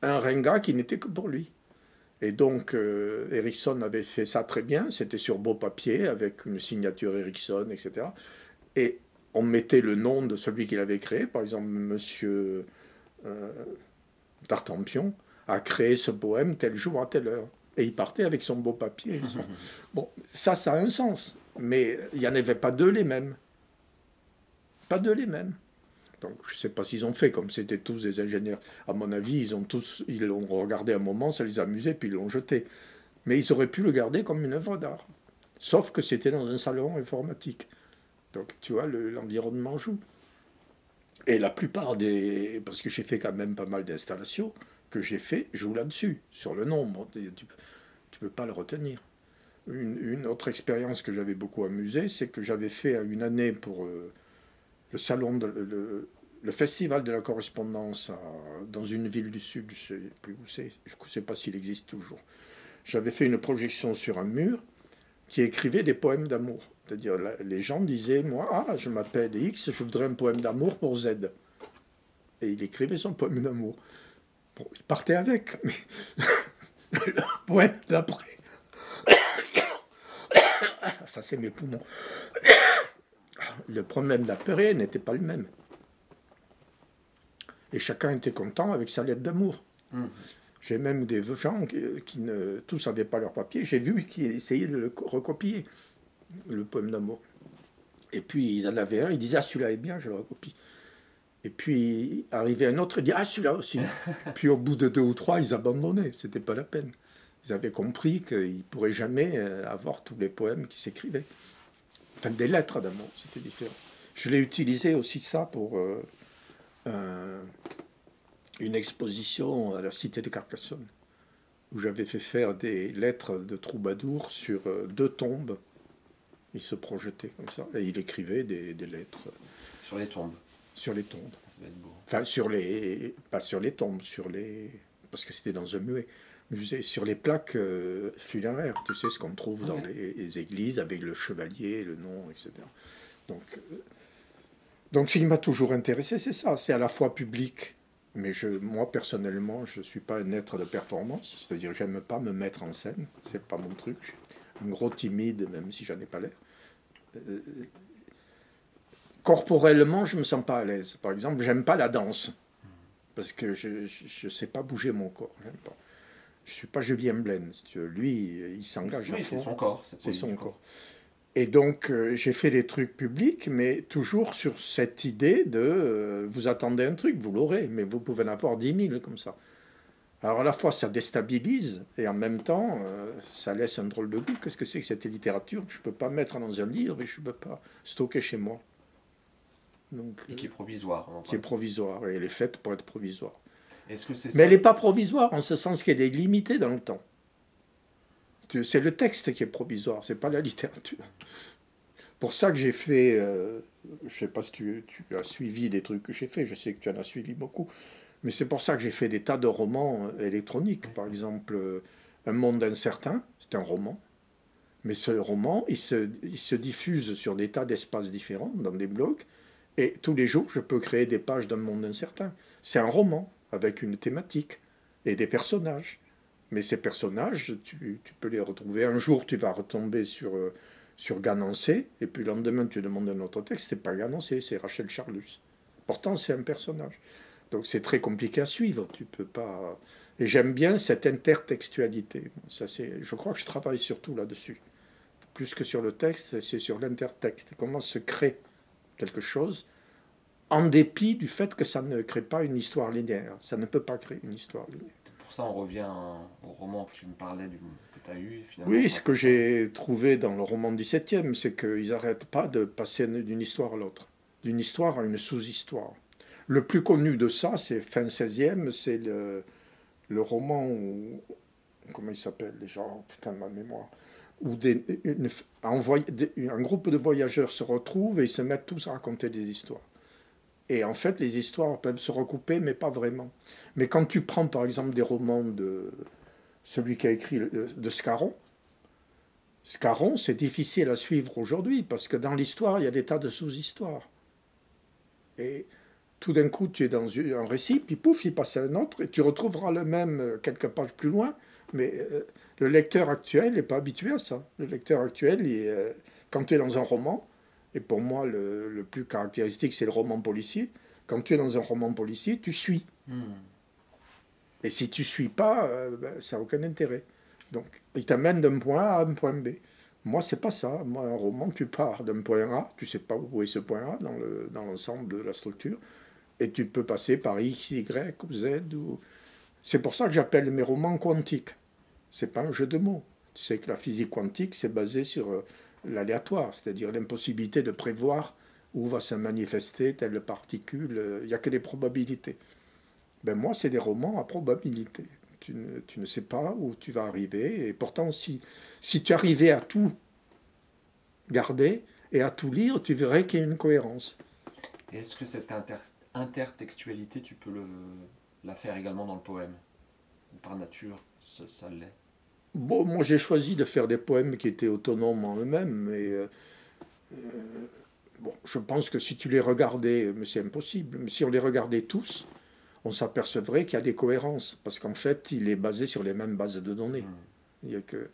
un Renga qui n'était que pour lui. Et donc, Ericsson avait fait ça très bien. C'était sur beau papier, avec une signature Ericsson, etc. Et on mettait le nom de celui qu'il avait créé. Par exemple, Monsieur Tartampion a créé ce poème tel jour à telle heure. Et il partait avec son beau papier. Bon, ça a un sens. Mais il n'y en avait pas deux les mêmes. Pas deux les mêmes. Donc je ne sais pas s'ils ont fait, comme c'était tous des ingénieurs. À mon avis, ils l'ont regardé un moment, ça les amusait, puis ils l'ont jeté. Mais ils auraient pu le garder comme une œuvre d'art. Sauf que c'était dans un salon informatique. Donc tu vois, l'environnement joue. Et la plupart parce que j'ai fait quand même pas mal d'installations que j'ai fait, jouent là-dessus, sur le nombre. Tu ne peux pas le retenir. Une autre expérience que j'avais beaucoup amusée, c'est que j'avais fait une année pour le salon, le festival de la correspondance dans une ville du Sud, je ne sais plus où c'est, je ne sais pas s'il existe toujours. J'avais fait une projection sur un mur qui écrivait des poèmes d'amour. C'est-à-dire, les gens disaient, moi, je m'appelle X, je voudrais un poème d'amour pour Z. Et il écrivait son poème d'amour. Bon, il partait avec, mais le poème d'après... Ça, c'est mes poumons. Le problème d'après n'était pas le même. Et chacun était content avec sa lettre d'amour. J'ai même des gens qui ne tous n'avaient pas leur papier. J'ai vu qu'ils essayaient de le recopier, le poème d'amour. Et puis, ils en avaient un, ils disaient « Ah, celui-là est bien, je le recopie ». Et puis, arrivait un autre, il dit « Ah, celui-là aussi ». Puis, au bout de 2 ou 3, ils abandonnaient, c'était pas la peine. Ils avaient compris qu'ils ne pourraient jamais avoir tous les poèmes qui s'écrivaient. Enfin, des lettres d'amour, c'était différent. Je l'ai utilisé aussi ça pour une exposition à la Cité de Carcassonne, où j'avais fait faire des lettres de troubadour sur 2 tombes Il se projetait comme ça. Et il écrivait des lettres Sur les tombes. sur les tombes. Ça va être beau. Enfin, pas sur les tombes, parce que c'était dans un musée, sur les plaques funéraires. Tu sais, ce qu'on trouve dans les églises avec le chevalier, le nom, etc. Donc ce qui m'a toujours intéressé, c'est ça. C'est à la fois public, mais moi, personnellement, je ne suis pas un être de performance. C'est-à-dire que j'aime pas me mettre en scène. C'est pas mon truc. Je suis un gros timide, même si j'en ai pas l'air. Corporellement, je me sens pas à l'aise. Par exemple, j'aime pas la danse. Parce que je sais pas bouger mon corps. J'aime pas. Je suis pas Julien Blaine. Lui, il s'engage à Oui, fond. c'est son corps. C'est son corps. Et donc, j'ai fait des trucs publics, mais toujours sur cette idée de vous attendez un truc, vous l'aurez, mais vous pouvez en avoir 10 000 comme ça. Alors, à la fois, ça déstabilise, et en même temps, ça laisse un drôle de goût. Qu'est-ce que c'est que cette littérature que je ne peux pas mettre dans un livre et je ne peux pas stocker chez moi. Donc, et qui est provisoire. Qui est provisoire, et elle est faite pour être provisoire. Est-ce que c'est mais elle n'est pas provisoire, en ce sens qu'elle est limitée dans le temps. C'est le texte qui est provisoire, c'est pas la littérature. Pour ça que j'ai fait, je sais pas si tu as suivi des trucs que j'ai fait, je sais que tu en as suivi beaucoup, mais c'est pour ça que j'ai fait des tas de romans électroniques. Par exemple, Un monde incertain, c'est un roman, mais ce roman, il se diffuse sur des tas d'espaces différents, dans des blocs, et tous les jours, je peux créer des pages d'un monde incertain. C'est un roman, avec une thématique, et des personnages. Mais ces personnages, tu peux les retrouver. Un jour, tu vas retomber sur Ganancé, et puis le lendemain, tu demandes un autre texte. C'est pas Ganancé, c'est Rachel Charlus. Pourtant, c'est un personnage. Donc, c'est très compliqué à suivre. Tu peux pas. Et j'aime bien cette intertextualité. Ça, je crois que je travaille surtout là-dessus. Plus que sur le texte, c'est sur l'intertexte. Comment se crée quelque chose en dépit du fait que ça ne crée pas une histoire linéaire. Ça ne peut pas créer une histoire linéaire. Pour ça, on revient au roman que tu me parlais, que tu as eu. Oui, ce que j'ai trouvé dans le roman 17e, c'est qu'ils n'arrêtent pas de passer d'une histoire à l'autre, d'une histoire à une sous-histoire. Le plus connu de ça, c'est fin 16e, c'est le roman où, comment il s'appelle déjà, putain, ma mémoire, où un groupe de voyageurs se retrouvent et ils se mettent tous à raconter des histoires. Et en fait, les histoires peuvent se recouper, mais pas vraiment. Mais quand tu prends, par exemple, des romans de celui qui a écrit de Scarron, c'est difficile à suivre aujourd'hui, parce que dans l'histoire, il y a des tas de sous-histoires. Et tout d'un coup, tu es dans un récit, puis pouf, il passe à un autre, et tu retrouveras le même quelques pages plus loin, mais le lecteur actuel n'est pas habitué à ça. Le lecteur actuel, quand tu es dans un roman, et pour moi, le plus caractéristique, c'est le roman policier. Quand tu es dans un roman policier, tu suis. Et si tu ne suis pas, ça n'a aucun intérêt. Donc, il t'amène d'un point A à un point B. Moi, c'est pas ça. Moi, un roman, tu pars d'un point A, tu ne sais pas où est ce point A dans l'ensemble de la structure, et tu peux passer par X, Y ou Z. C'est pour ça que j'appelle mes romans quantiques. Ce n'est pas un jeu de mots. Tu sais que la physique quantique, c'est basé sur l'aléatoire, c'est-à-dire l'impossibilité de prévoir où va se manifester telle particule. Il n'y a que des probabilités. Ben moi, c'est des romans à probabilité. Tu ne sais pas où tu vas arriver. Et pourtant, si tu arrivais à tout garder et à tout lire, tu verrais qu'il y a une cohérence. Est-ce que cette intertextualité, tu peux la faire également dans le poème? Par nature, ça l'est. Bon, moi, j'ai choisi de faire des poèmes qui étaient autonomes en eux-mêmes, mais bon, je pense que si tu les regardais, mais c'est impossible, mais si on les regardait tous, on s'apercevrait qu'il y a des cohérences, parce qu'en fait, il est basé sur les mêmes bases de données. Il y a que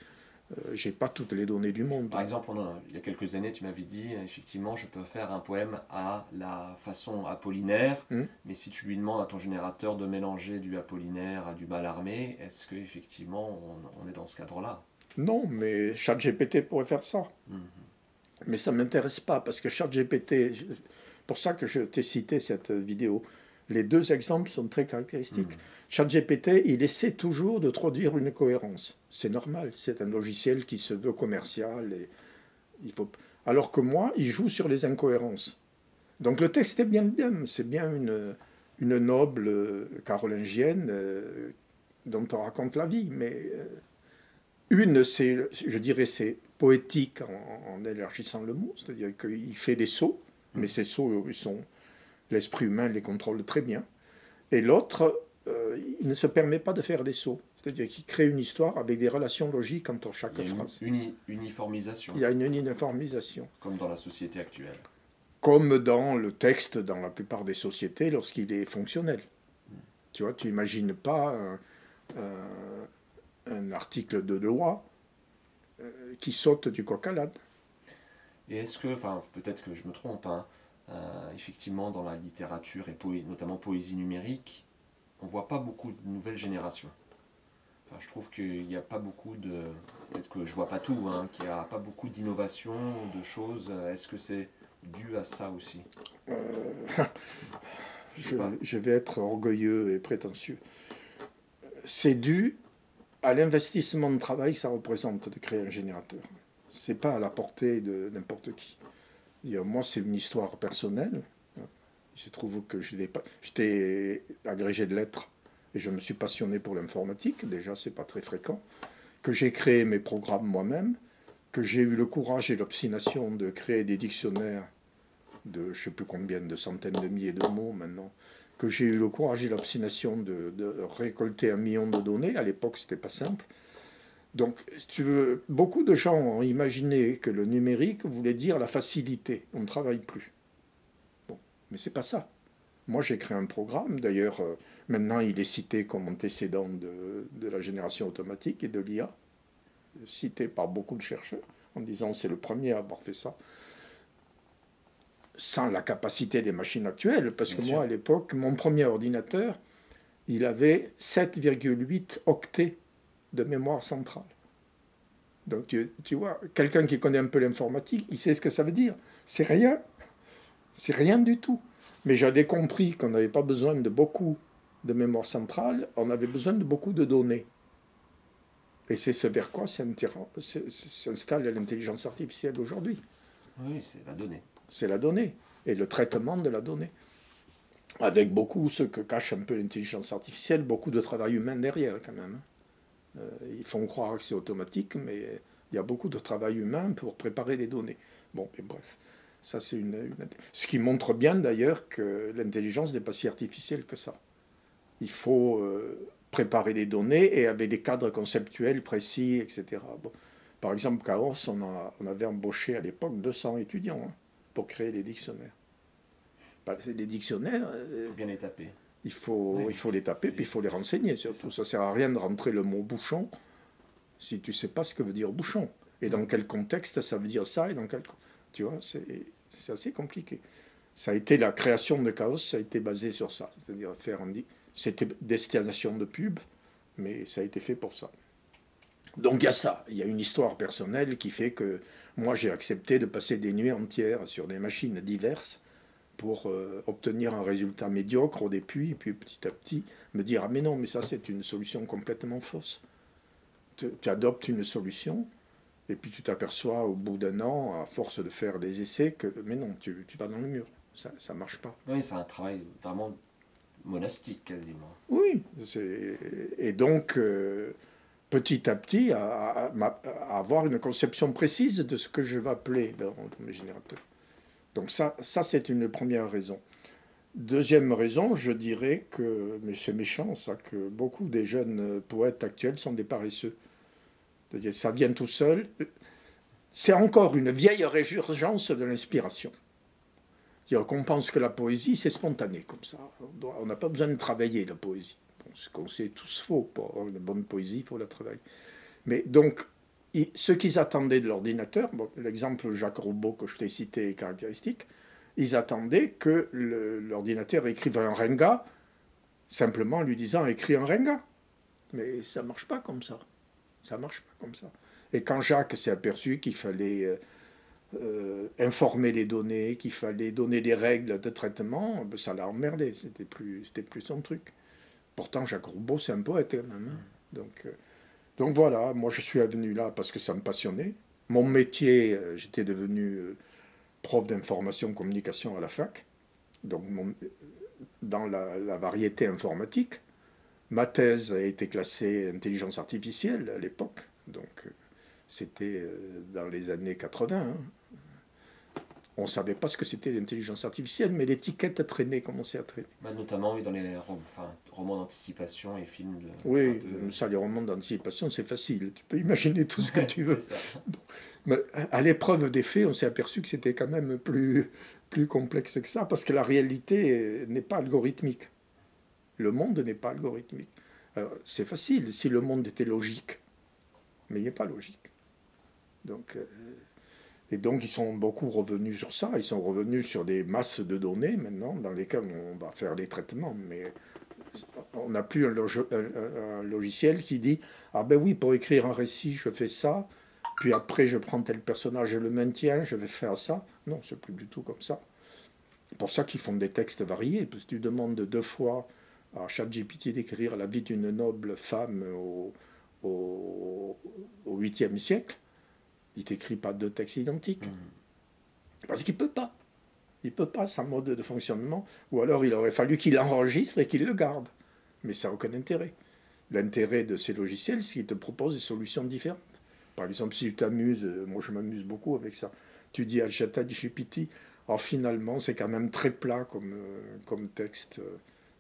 j'ai pas toutes les données du monde. Par exemple, il y a quelques années, tu m'avais dit, effectivement, je peux faire un poème à la façon apollinaire, mais si tu lui demandes à ton générateur de mélanger du apollinaire à du Mallarmé, est-ce qu'effectivement, on est dans ce cadre-là? Non, mais ChatGPT pourrait faire ça. Mais ça ne m'intéresse pas, parce que ChatGPT, pour ça que je t'ai cité cette vidéo, les deux exemples sont très caractéristiques. ChatGPT, il essaie toujours de produire une cohérence. C'est normal, c'est un logiciel qui se veut commercial. Et alors que moi, il joue sur les incohérences. Donc le texte est bien, c'est bien une noble carolingienne dont on raconte la vie. Mais je dirais, c'est poétique en élargissant le mot, c'est-à-dire qu'il fait des sauts, mais ces sauts, l'esprit humain les contrôle très bien. Et l'autre, il ne se permet pas de faire des sauts, c'est-à-dire qu'il crée une histoire avec des relations logiques entre chaque phrase. Une uniformisation. Il y a une uniformisation. Comme dans la société actuelle. Comme dans le texte, dans la plupart des sociétés, lorsqu'il est fonctionnel. Tu vois, tu n'imagines pas un article de loi qui saute du coq à l'âne. Et est-ce que, enfin, peut-être que je me trompe, hein, effectivement, dans la littérature et notamment poésie numérique, on ne voit pas beaucoup de nouvelles générations. Enfin, je trouve qu'il n'y a pas beaucoup de... Peut-être que je ne vois pas tout, hein, qu'il n'y a pas beaucoup d'innovation, de choses. Est-ce que c'est dû à ça aussi? Je vais être orgueilleux et prétentieux. C'est dû à l'investissement de travail que ça représente de créer un générateur. C'est pas à la portée de n'importe qui. Moi, c'est une histoire personnelle. Je trouve que j'étais agrégé de lettres et je me suis passionné pour l'informatique. Déjà, c'est pas très fréquent. Que j'ai créé mes programmes moi-même, que j'ai eu le courage et l'obstination de créer des dictionnaires de je ne sais plus combien, de centaines de milliers de mots maintenant, que j'ai eu le courage et l'obstination de récolter 1 million de données. À l'époque, ce n'était pas simple. Donc, si tu veux, beaucoup de gens ont imaginé que le numérique voulait dire la facilité. On ne travaille plus. Bon, mais ce n'est pas ça. Moi, j'ai créé un programme. D'ailleurs, maintenant, il est cité comme antécédent de la génération automatique et de l'IA, cité par beaucoup de chercheurs, en disant c'est le premier à avoir fait ça, sans la capacité des machines actuelles. Parce que moi, à l'époque, mon premier ordinateur, il avait 7,8 octets de mémoire centrale. Donc, tu vois, quelqu'un qui connaît un peu l'informatique, il sait ce que ça veut dire. C'est rien. C'est rien du tout. Mais j'avais compris qu'on n'avait pas besoin de beaucoup de mémoire centrale, on avait besoin de beaucoup de données. Et c'est ce vers quoi s'installe l'intelligence artificielle aujourd'hui. Oui, c'est la donnée. C'est la donnée et le traitement de la donnée. Avec beaucoup, ce que cache un peu l'intelligence artificielle, beaucoup de travail humain derrière quand même. Ils font croire que c'est automatique, mais il y a beaucoup de travail humain pour préparer les données. Bon, mais bref, ça c'est ce qui montre bien d'ailleurs que l'intelligence n'est pas si artificielle que ça. Il faut préparer les données et avec des cadres conceptuels précis, etc. Bon. Par exemple, Chaos, on avait embauché à l'époque 200 étudiants pour créer les dictionnaires. Les dictionnaires... Il faut bien les taper. Il faut les taper, puis il faut les renseigner. Surtout, ça ne sert à rien de rentrer le mot bouchon si tu ne sais pas ce que veut dire bouchon. Et dans quel contexte ça veut dire ça, et dans quel... Tu vois, c'est assez compliqué. Ça a été la création de Chaos, ça a été basé sur ça. C'est-à-dire c'était destination de pub, mais ça a été fait pour ça. Donc il y a ça, il y a une histoire personnelle qui fait que moi j'ai accepté de passer des nuits entières sur des machines diverses pour obtenir un résultat médiocre au début, et puis petit à petit me dire « Ah mais non, mais ça c'est une solution complètement fausse. » Tu adoptes une solution, et puis tu t'aperçois au bout d'1 an, à force de faire des essais, que mais non, tu vas dans le mur, ça ne marche pas. Oui, c'est un travail vraiment monastique quasiment. Oui, et donc petit à petit à avoir une conception précise de ce que je vais appeler dans mes générateurs. Donc ça c'est une première raison. Deuxième raison, je dirais que, mais c'est méchant ça, que beaucoup des jeunes poètes actuels sont des paresseux. C'est-à-dire ça vient tout seul. C'est encore une vieille résurgence de l'inspiration. C'est-à-dire qu'on pense que la poésie, c'est spontané comme ça. On n'a pas besoin de travailler la poésie. Bon, ce qu'on sait tous faux. Pour avoir une bonne poésie, il faut la travailler. Mais donc, ce qu'ils attendaient de l'ordinateur, bon, l'exemple Jacques Roubaud que je t'ai cité est caractéristique, ils attendaient que l'ordinateur écrive un renga, simplement en lui disant « écris un renga ». Mais ça ne marche pas comme ça. Ça ne marche pas comme ça. Et quand Jacques s'est aperçu qu'il fallait informer les données, qu'il fallait donner des règles de traitement, ben ça l'a emmerdé. C'était plus son truc. Pourtant, Jacques Roubaud, c'est un poète quand même. Hein. Donc voilà, moi je suis venu là parce que ça me passionnait. Mon métier, j'étais devenu prof d'information communication à la fac, donc dans la variété informatique. Ma thèse a été classée intelligence artificielle à l'époque, donc C'était dans les années 80. Hein. On ne savait pas ce que c'était l'intelligence artificielle, mais l'étiquette traînait, commençait à traîner. Bah, notamment oui, dans les romans d'anticipation et films de... Oui, ça, les romans d'anticipation, c'est facile. Tu peux imaginer tout ce que tu veux. C'est ça. Bon. Mais à l'épreuve des faits, on s'est aperçu que c'était quand même plus complexe que ça, parce que la réalité n'est pas algorithmique. Le monde n'est pas algorithmique. C'est facile si le monde était logique, mais il n'est pas logique. Donc, et donc, ils sont beaucoup revenus sur ça. Ils sont revenus sur des masses de données maintenant, dans lesquelles on va faire des traitements. Mais on n'a plus un logiciel qui dit « Ah ben oui, pour écrire un récit, je fais ça. Puis après, je prends tel personnage, je le maintiens, je vais faire ça. » Non, c'est plus du tout comme ça. C'est pour ça qu'ils font des textes variés. Parce que tu demandes 2 fois à ChatGPT d'écrire la vie d'une noble femme au 8e siècle. Il ne t'écrit pas 2 textes identiques. Parce qu'il ne peut pas. Il ne peut pas, sa mode de fonctionnement. Ou alors il aurait fallu qu'il enregistre et qu'il le garde. Mais ça n'a aucun intérêt. L'intérêt de ces logiciels, c'est qu'ils te proposent des solutions différentes. Par exemple, si tu t'amuses, moi je m'amuse beaucoup avec ça, tu dis à ChatGPT, alors finalement c'est quand même très plat comme texte.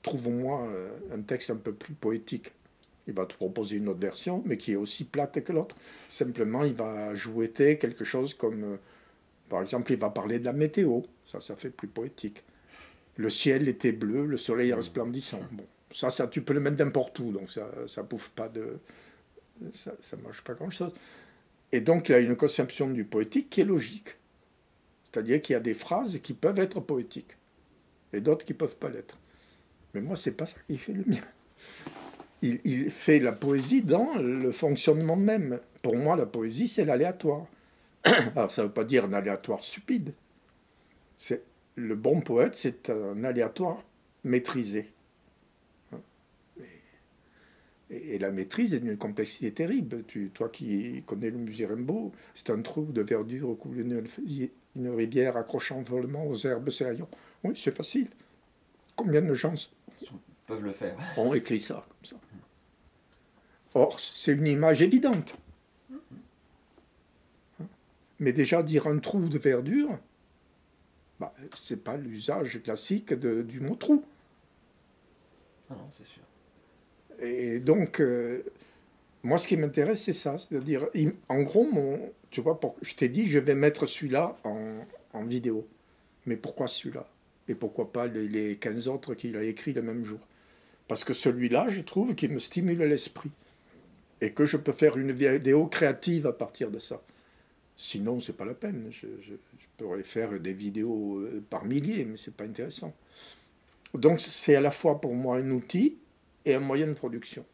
Trouve-moi un texte un peu plus poétique. Il va te proposer une autre version, mais qui est aussi plate que l'autre. Simplement, il va joueter quelque chose comme... par exemple, il va parler de la météo. Ça fait plus poétique. Le ciel était bleu, le soleil resplendissant. Bon, ça tu peux le mettre n'importe où, donc ça bouffe pas de... Ça mange pas grand-chose. Et donc, il a une conception du poétique qui est logique. C'est-à-dire qu'il y a des phrases qui peuvent être poétiques, et d'autres qui ne peuvent pas l'être. Mais moi, c'est pas ça qui fait le mien. Il fait la poésie dans le fonctionnement même. Pour moi, la poésie, c'est l'aléatoire. Alors, ça ne veut pas dire un aléatoire stupide. Le bon poète, c'est un aléatoire maîtrisé. Et la maîtrise est d'une complexité terrible. Toi qui connais le musée Rimbaud, c'est un trou de verdure coule une rivière accrochant follement aux herbes céréales. Oui, c'est facile. Combien de gens peuvent le faire. On écrit ça comme ça. Or, c'est une image évidente. Mais déjà, dire un trou de verdure, bah, ce n'est pas l'usage classique du mot trou. Non, c'est sûr. Et donc, moi, ce qui m'intéresse, c'est ça. C'est-à-dire, en gros, tu vois, je t'ai dit, je vais mettre celui-là en vidéo. Mais pourquoi celui-là? Et pourquoi pas les 15 autres qu'il a écrits le même jour? Parce que celui-là, je trouve qu'il me stimule l'esprit. Et que je peux faire une vidéo créative à partir de ça. Sinon, c'est pas la peine. Je pourrais faire des vidéos par milliers, mais c'est pas intéressant. Donc, c'est à la fois pour moi un outil et un moyen de production.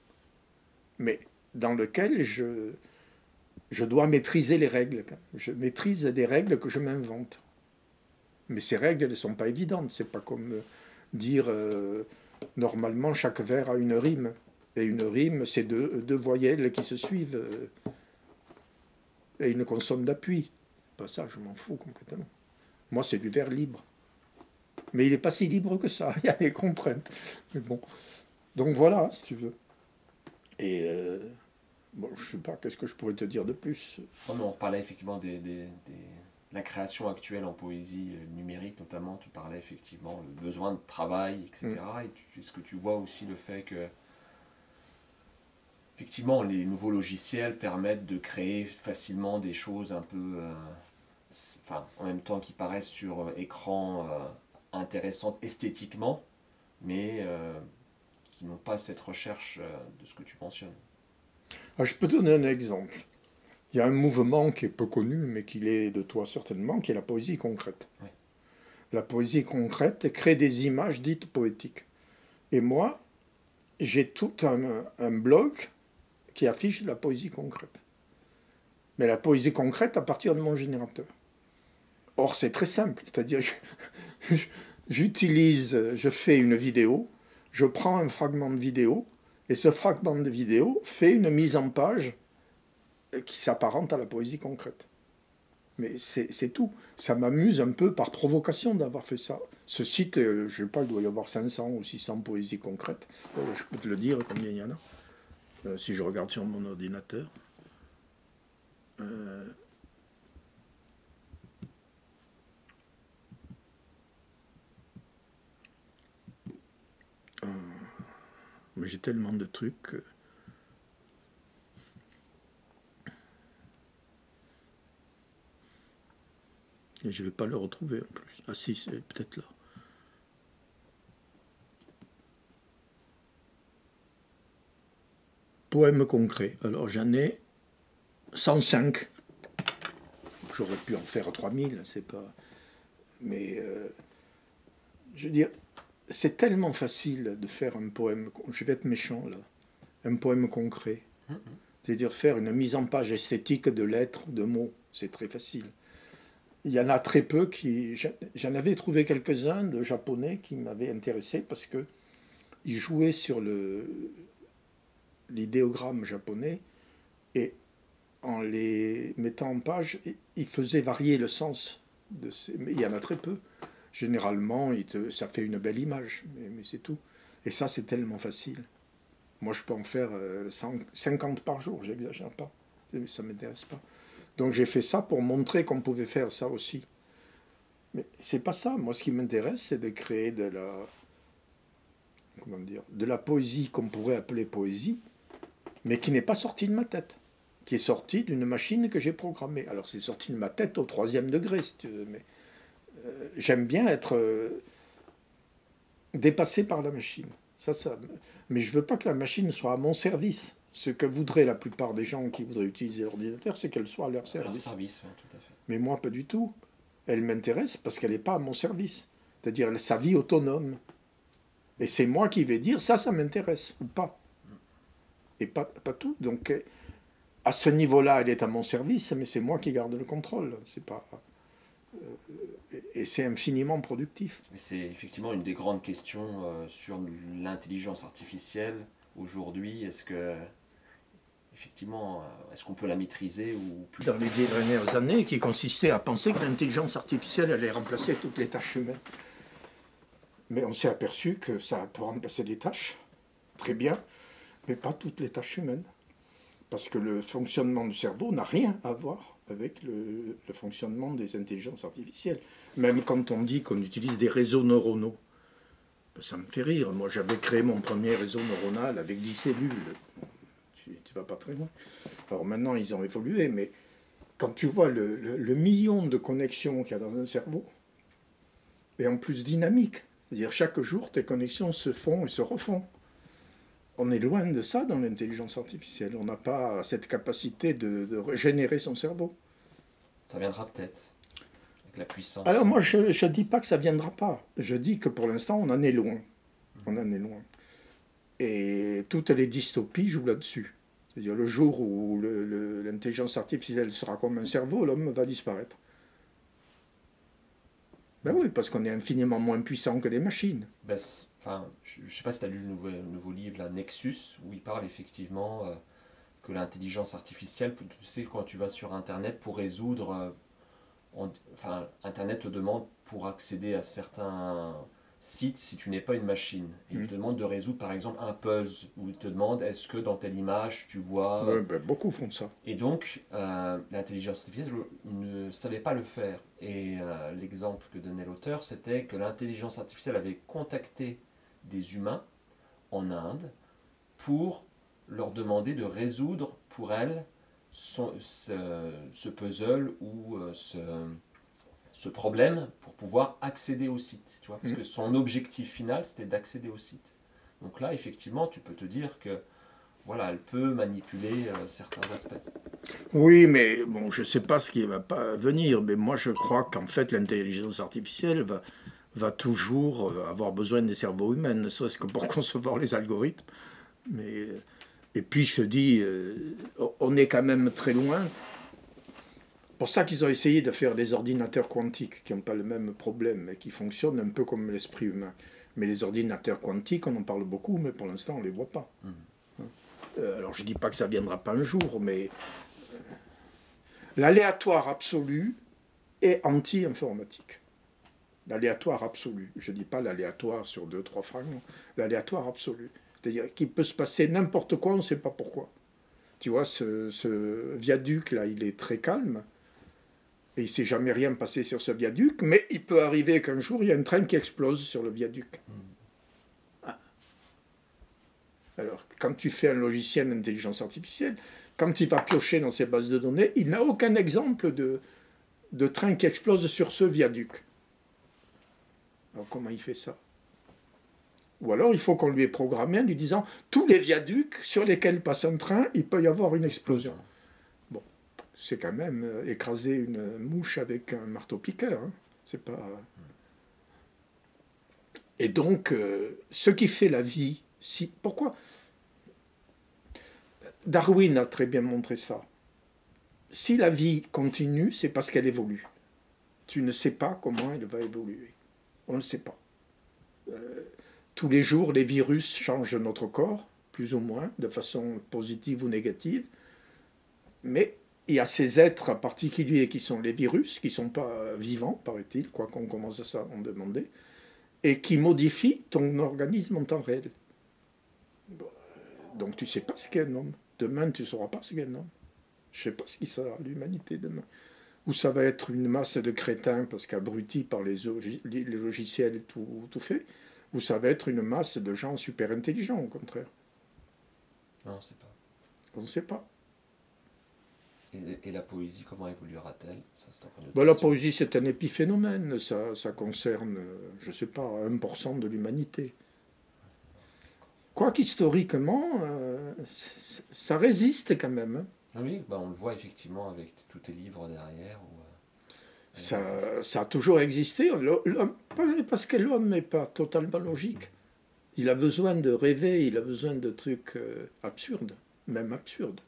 Mais dans lequel je dois maîtriser les règles. Je maîtrise des règles que je m'invente. Mais ces règles, elles ne sont pas évidentes. C'est pas comme dire normalement chaque vers a une rime. Et une rime, c'est deux voyelles qui se suivent et une consonne d'appui. Pas ça, je m'en fous complètement. Moi, c'est du vers libre. Mais il n'est pas si libre que ça. Il y a des contraintes. Mais bon. Donc voilà, si tu veux. Et bon, je ne sais pas, qu'est-ce que je pourrais te dire de plus? Non, mais on parlait effectivement de la création actuelle en poésie numérique, notamment. Tu parlais effectivement du besoin de travail, etc. Et est-ce que tu vois aussi le fait que effectivement, les nouveaux logiciels permettent de créer facilement des choses un peu, en même temps qui paraissent sur écran intéressantes esthétiquement, mais qui n'ont pas cette recherche de ce que tu mentionnes. Ah, je peux donner un exemple. Il y a un mouvement qui est peu connu, mais qui est de toi certainement, qui est la poésie concrète. Oui. La poésie concrète crée des images dites poétiques. Et moi, j'ai tout un blog qui affiche la poésie concrète. Mais la poésie concrète à partir de mon générateur. Or, c'est très simple. C'est-à-dire, je fais une vidéo, je prends un fragment de vidéo, et ce fragment de vidéo fait une mise en page qui s'apparente à la poésie concrète. Mais c'est tout. Ça m'amuse un peu par provocation d'avoir fait ça. Ce site, je ne sais pas, il doit y avoir 500 ou 600 poésies concrètes. Je peux te le dire combien il y en a. Si je regarde sur mon ordinateur. Euh, mais j'ai tellement de trucs que... Et je ne vais pas le retrouver en plus. Ah si, c'est peut-être là. Poème concret. Alors j'en ai 105. J'aurais pu en faire 3000, c'est pas... Mais je veux dire, c'est tellement facile de faire un poème, je vais être méchant là, un poème concret. C'est-à-dire faire une mise en page esthétique de lettres, de mots, c'est très facile. Il y en a très peu qui... J'en avais trouvé quelques-uns de japonais qui m'avaient intéressé parce qu'ils jouaient sur l'idéogramme japonais et en les mettant en page, ils faisaient varier le sens de ces... Mais il y en a très peu. Généralement, ça fait une belle image, mais c'est tout. Et ça, c'est tellement facile. Moi, je peux en faire 50 par jour, j'exagère pas. Ça ne m'intéresse pas. Donc j'ai fait ça pour montrer qu'on pouvait faire ça aussi. Mais c'est pas ça. Moi, ce qui m'intéresse, c'est de créer de la poésie qu'on pourrait appeler poésie, mais qui n'est pas sortie de ma tête, qui est sortie d'une machine que j'ai programmée. Alors c'est sorti de ma tête au 3e degré, si tu veux, mais j'aime bien être dépassé par la machine. Mais je ne veux pas que la machine soit à mon service. Ce que voudraient la plupart des gens qui voudraient utiliser l'ordinateur, c'est qu'elle soit à leur service. Ouais, tout à fait. Mais moi, pas du tout. Elle m'intéresse parce qu'elle n'est pas à mon service. C'est-à-dire sa vie autonome. Et c'est moi qui vais dire ça m'intéresse ou pas. Et pas tout. Donc, à ce niveau-là, elle est à mon service, mais c'est moi qui garde le contrôle. C'est pas... Et c'est infiniment productif. C'est effectivement une des grandes questions sur l'intelligence artificielle aujourd'hui. Est-ce qu'on peut la maîtriser ou plus? Dans les dernières années, qui consistait à penser que l'intelligence artificielle allait remplacer toutes les tâches humaines. Mais on s'est aperçu que ça peut remplacer des tâches, très bien, mais pas toutes les tâches humaines. Parce que le fonctionnement du cerveau n'a rien à voir avec le fonctionnement des intelligences artificielles. Même quand on dit qu'on utilise des réseaux neuronaux, ça me fait rire. Moi, j'avais créé mon premier réseau neuronal avec 10 cellules. Tu vas pas très loin. Alors maintenant, ils ont évolué, mais quand tu vois le million de connexions qu'il y a dans un cerveau, et en plus dynamique, c'est-à-dire chaque jour, tes connexions se font et se refont. On est loin de ça dans l'intelligence artificielle. On n'a pas cette capacité de régénérer son cerveau. Ça viendra peut-être, avec la puissance. Alors moi, je ne dis pas que ça ne viendra pas. Je dis que pour l'instant, on en est loin. On en est loin. Et toutes les dystopies jouent là-dessus. C'est-à-dire le jour où l'intelligence artificielle sera comme un cerveau, l'homme va disparaître. Ben oui, parce qu'on est infiniment moins puissant que les machines. Ben, je ne sais pas si tu as lu le nouveau livre, là, Nexus, où il parle effectivement que l'intelligence artificielle, tu sais, quand tu vas sur Internet pour résoudre... Internet te demande pour accéder à certains sites si tu n'es pas une machine. Et il te demande de résoudre par exemple un puzzle, où il te demande est-ce que dans telle image tu vois... Ouais, ben, beaucoup font ça. Et donc, l'intelligence artificielle ne savait pas le faire. Et l'exemple que donnait l'auteur, c'était que l'intelligence artificielle avait contacté des humains en Inde pour leur demander de résoudre pour elle ce puzzle ou ce problème pour pouvoir accéder au site. Tu vois, parce que son objectif final, c'était d'accéder au site. Donc là, effectivement, tu peux te dire que voilà, elle peut manipuler certains aspects. Oui, mais bon, je ne sais pas ce qui va pas venir, mais moi je crois qu'en fait l'intelligence artificielle va toujours avoir besoin des cerveaux humains, ne serait-ce que pour concevoir les algorithmes. Mais, et puis je te dis, on est quand même très loin. Pour ça qu'ils ont essayé de faire des ordinateurs quantiques qui n'ont pas le même problème, mais qui fonctionnent un peu comme l'esprit humain. Mais les ordinateurs quantiques, on en parle beaucoup, mais pour l'instant on ne les voit pas. Alors je ne dis pas que ça ne viendra pas un jour, mais l'aléatoire absolu est anti-informatique. L'aléatoire absolu. Je ne dis pas l'aléatoire sur 2-3 fragments. L'aléatoire absolu. C'est-à-dire qu'il peut se passer n'importe quoi, on ne sait pas pourquoi. tu vois, ce viaduc-là, il est très calme. Et il ne s'est jamais rien passé sur ce viaduc, mais il peut arriver qu'un jour, il y a un train qui explose sur le viaduc. Ah. Alors, quand tu fais un logiciel d'intelligence artificielle, quand il va piocher dans ses bases de données, il n'a aucun exemple de train qui explose sur ce viaduc. Alors, comment il fait ça? Ou alors, il faut qu'on lui ait programmé en lui disant, tous les viaducs sur lesquels passe un train, il peut y avoir une explosion. C'est quand même écraser une mouche avec un marteau-piqueur. Hein. C'est pas... Et donc, ce qui fait la vie... Pourquoi Darwin a très bien montré ça. Si la vie continue, c'est parce qu'elle évolue. Tu ne sais pas comment elle va évoluer. On ne le sait pas. Tous les jours, les virus changent notre corps, plus ou moins, de façon positive ou négative. Mais il y a ces êtres particuliers qui sont les virus, qui ne sont pas vivants, paraît-il, quoi qu'on commence à ça en demander, et qui modifient ton organisme en temps réel. Donc tu ne sais pas ce qu'est un homme. Demain, tu ne sauras pas ce qu'est un homme. Je ne sais pas ce qui sera l'humanité demain. Ou ça va être une masse de crétins, parce qu'abrutis par les logiciels tout fait, ou ça va être une masse de gens super intelligents, au contraire. Non, on ne sait pas. On ne sait pas. Et la poésie, comment évoluera-t-elle? La poésie, c'est un épiphénomène. Ça concerne, je ne sais pas, 1% de l'humanité. Quoique historiquement, ça résiste quand même. Hein. Oui, on le voit effectivement avec tous tes livres derrière. Ça a toujours existé. Parce que l'homme n'est pas totalement logique. Il a besoin de rêver, il a besoin de trucs absurdes, même absurdes.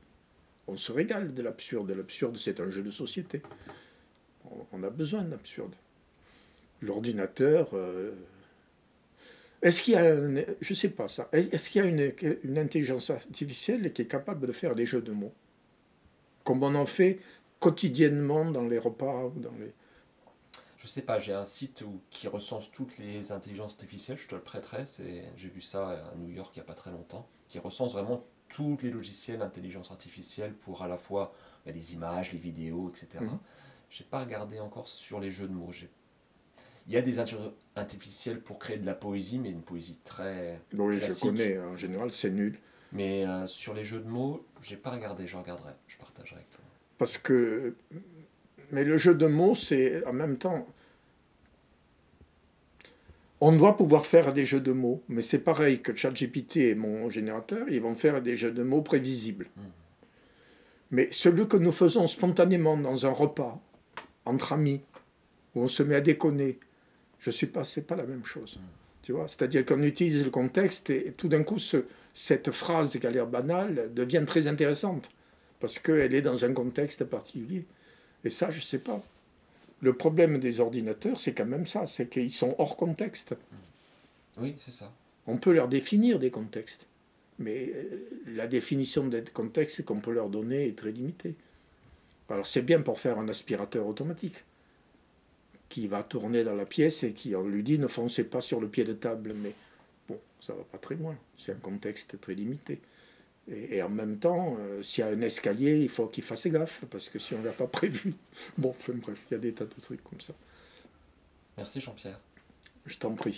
On se régale de l'absurde. L'absurde, c'est un jeu de société. On a besoin de l'absurde. L'ordinateur... Est-ce qu'il y a... je ne sais pas ça. Est-ce qu'il y a une intelligence artificielle qui est capable de faire des jeux de mots? Comme on en fait quotidiennement dans les repas ou dans les... Je ne sais pas, j'ai un site qui recense toutes les intelligences artificielles, je te le prêterai, j'ai vu ça à New York il n'y a pas très longtemps, qui recense vraiment tous les logiciels d'intelligence artificielle pour à la fois les images, les vidéos, etc. Je n'ai pas regardé encore sur les jeux de mots. Il y a des intelligences artificielles pour créer de la poésie, mais une poésie très oui, classique. Je connais, en général c'est nul. Mais sur les jeux de mots, je n'ai pas regardé, je regarderai, je partagerai avec toi. Parce que... Mais le jeu de mots, c'est en même temps... On doit pouvoir faire des jeux de mots, mais c'est pareil que ChatGPT et mon générateur, ils vont faire des jeux de mots prévisibles. Mais celui que nous faisons spontanément dans un repas, entre amis, où on se met à déconner, c'est pas la même chose. Tu vois, c'est-à-dire qu'on utilise le contexte et tout d'un coup, cette phrase qui a l'air banale devient très intéressante, parce qu'elle est dans un contexte particulier. Et ça, je ne sais pas. Le problème des ordinateurs, c'est quand même ça, c'est qu'ils sont hors contexte. Oui, c'est ça. On peut leur définir des contextes, mais la définition des contextes qu'on peut leur donner est très limitée. Alors c'est bien pour faire un aspirateur automatique, qui va tourner dans la pièce et qui, on lui dit, ne foncez pas sur le pied de table, mais bon, ça va pas très loin, c'est un contexte très limité. Et en même temps, s'il y a un escalier, il faut qu'il fasse gaffe, parce que si on ne l'a pas prévu... Bon, enfin, bref, il y a des tas de trucs comme ça. Merci Jean-Pierre. Je t'en prie.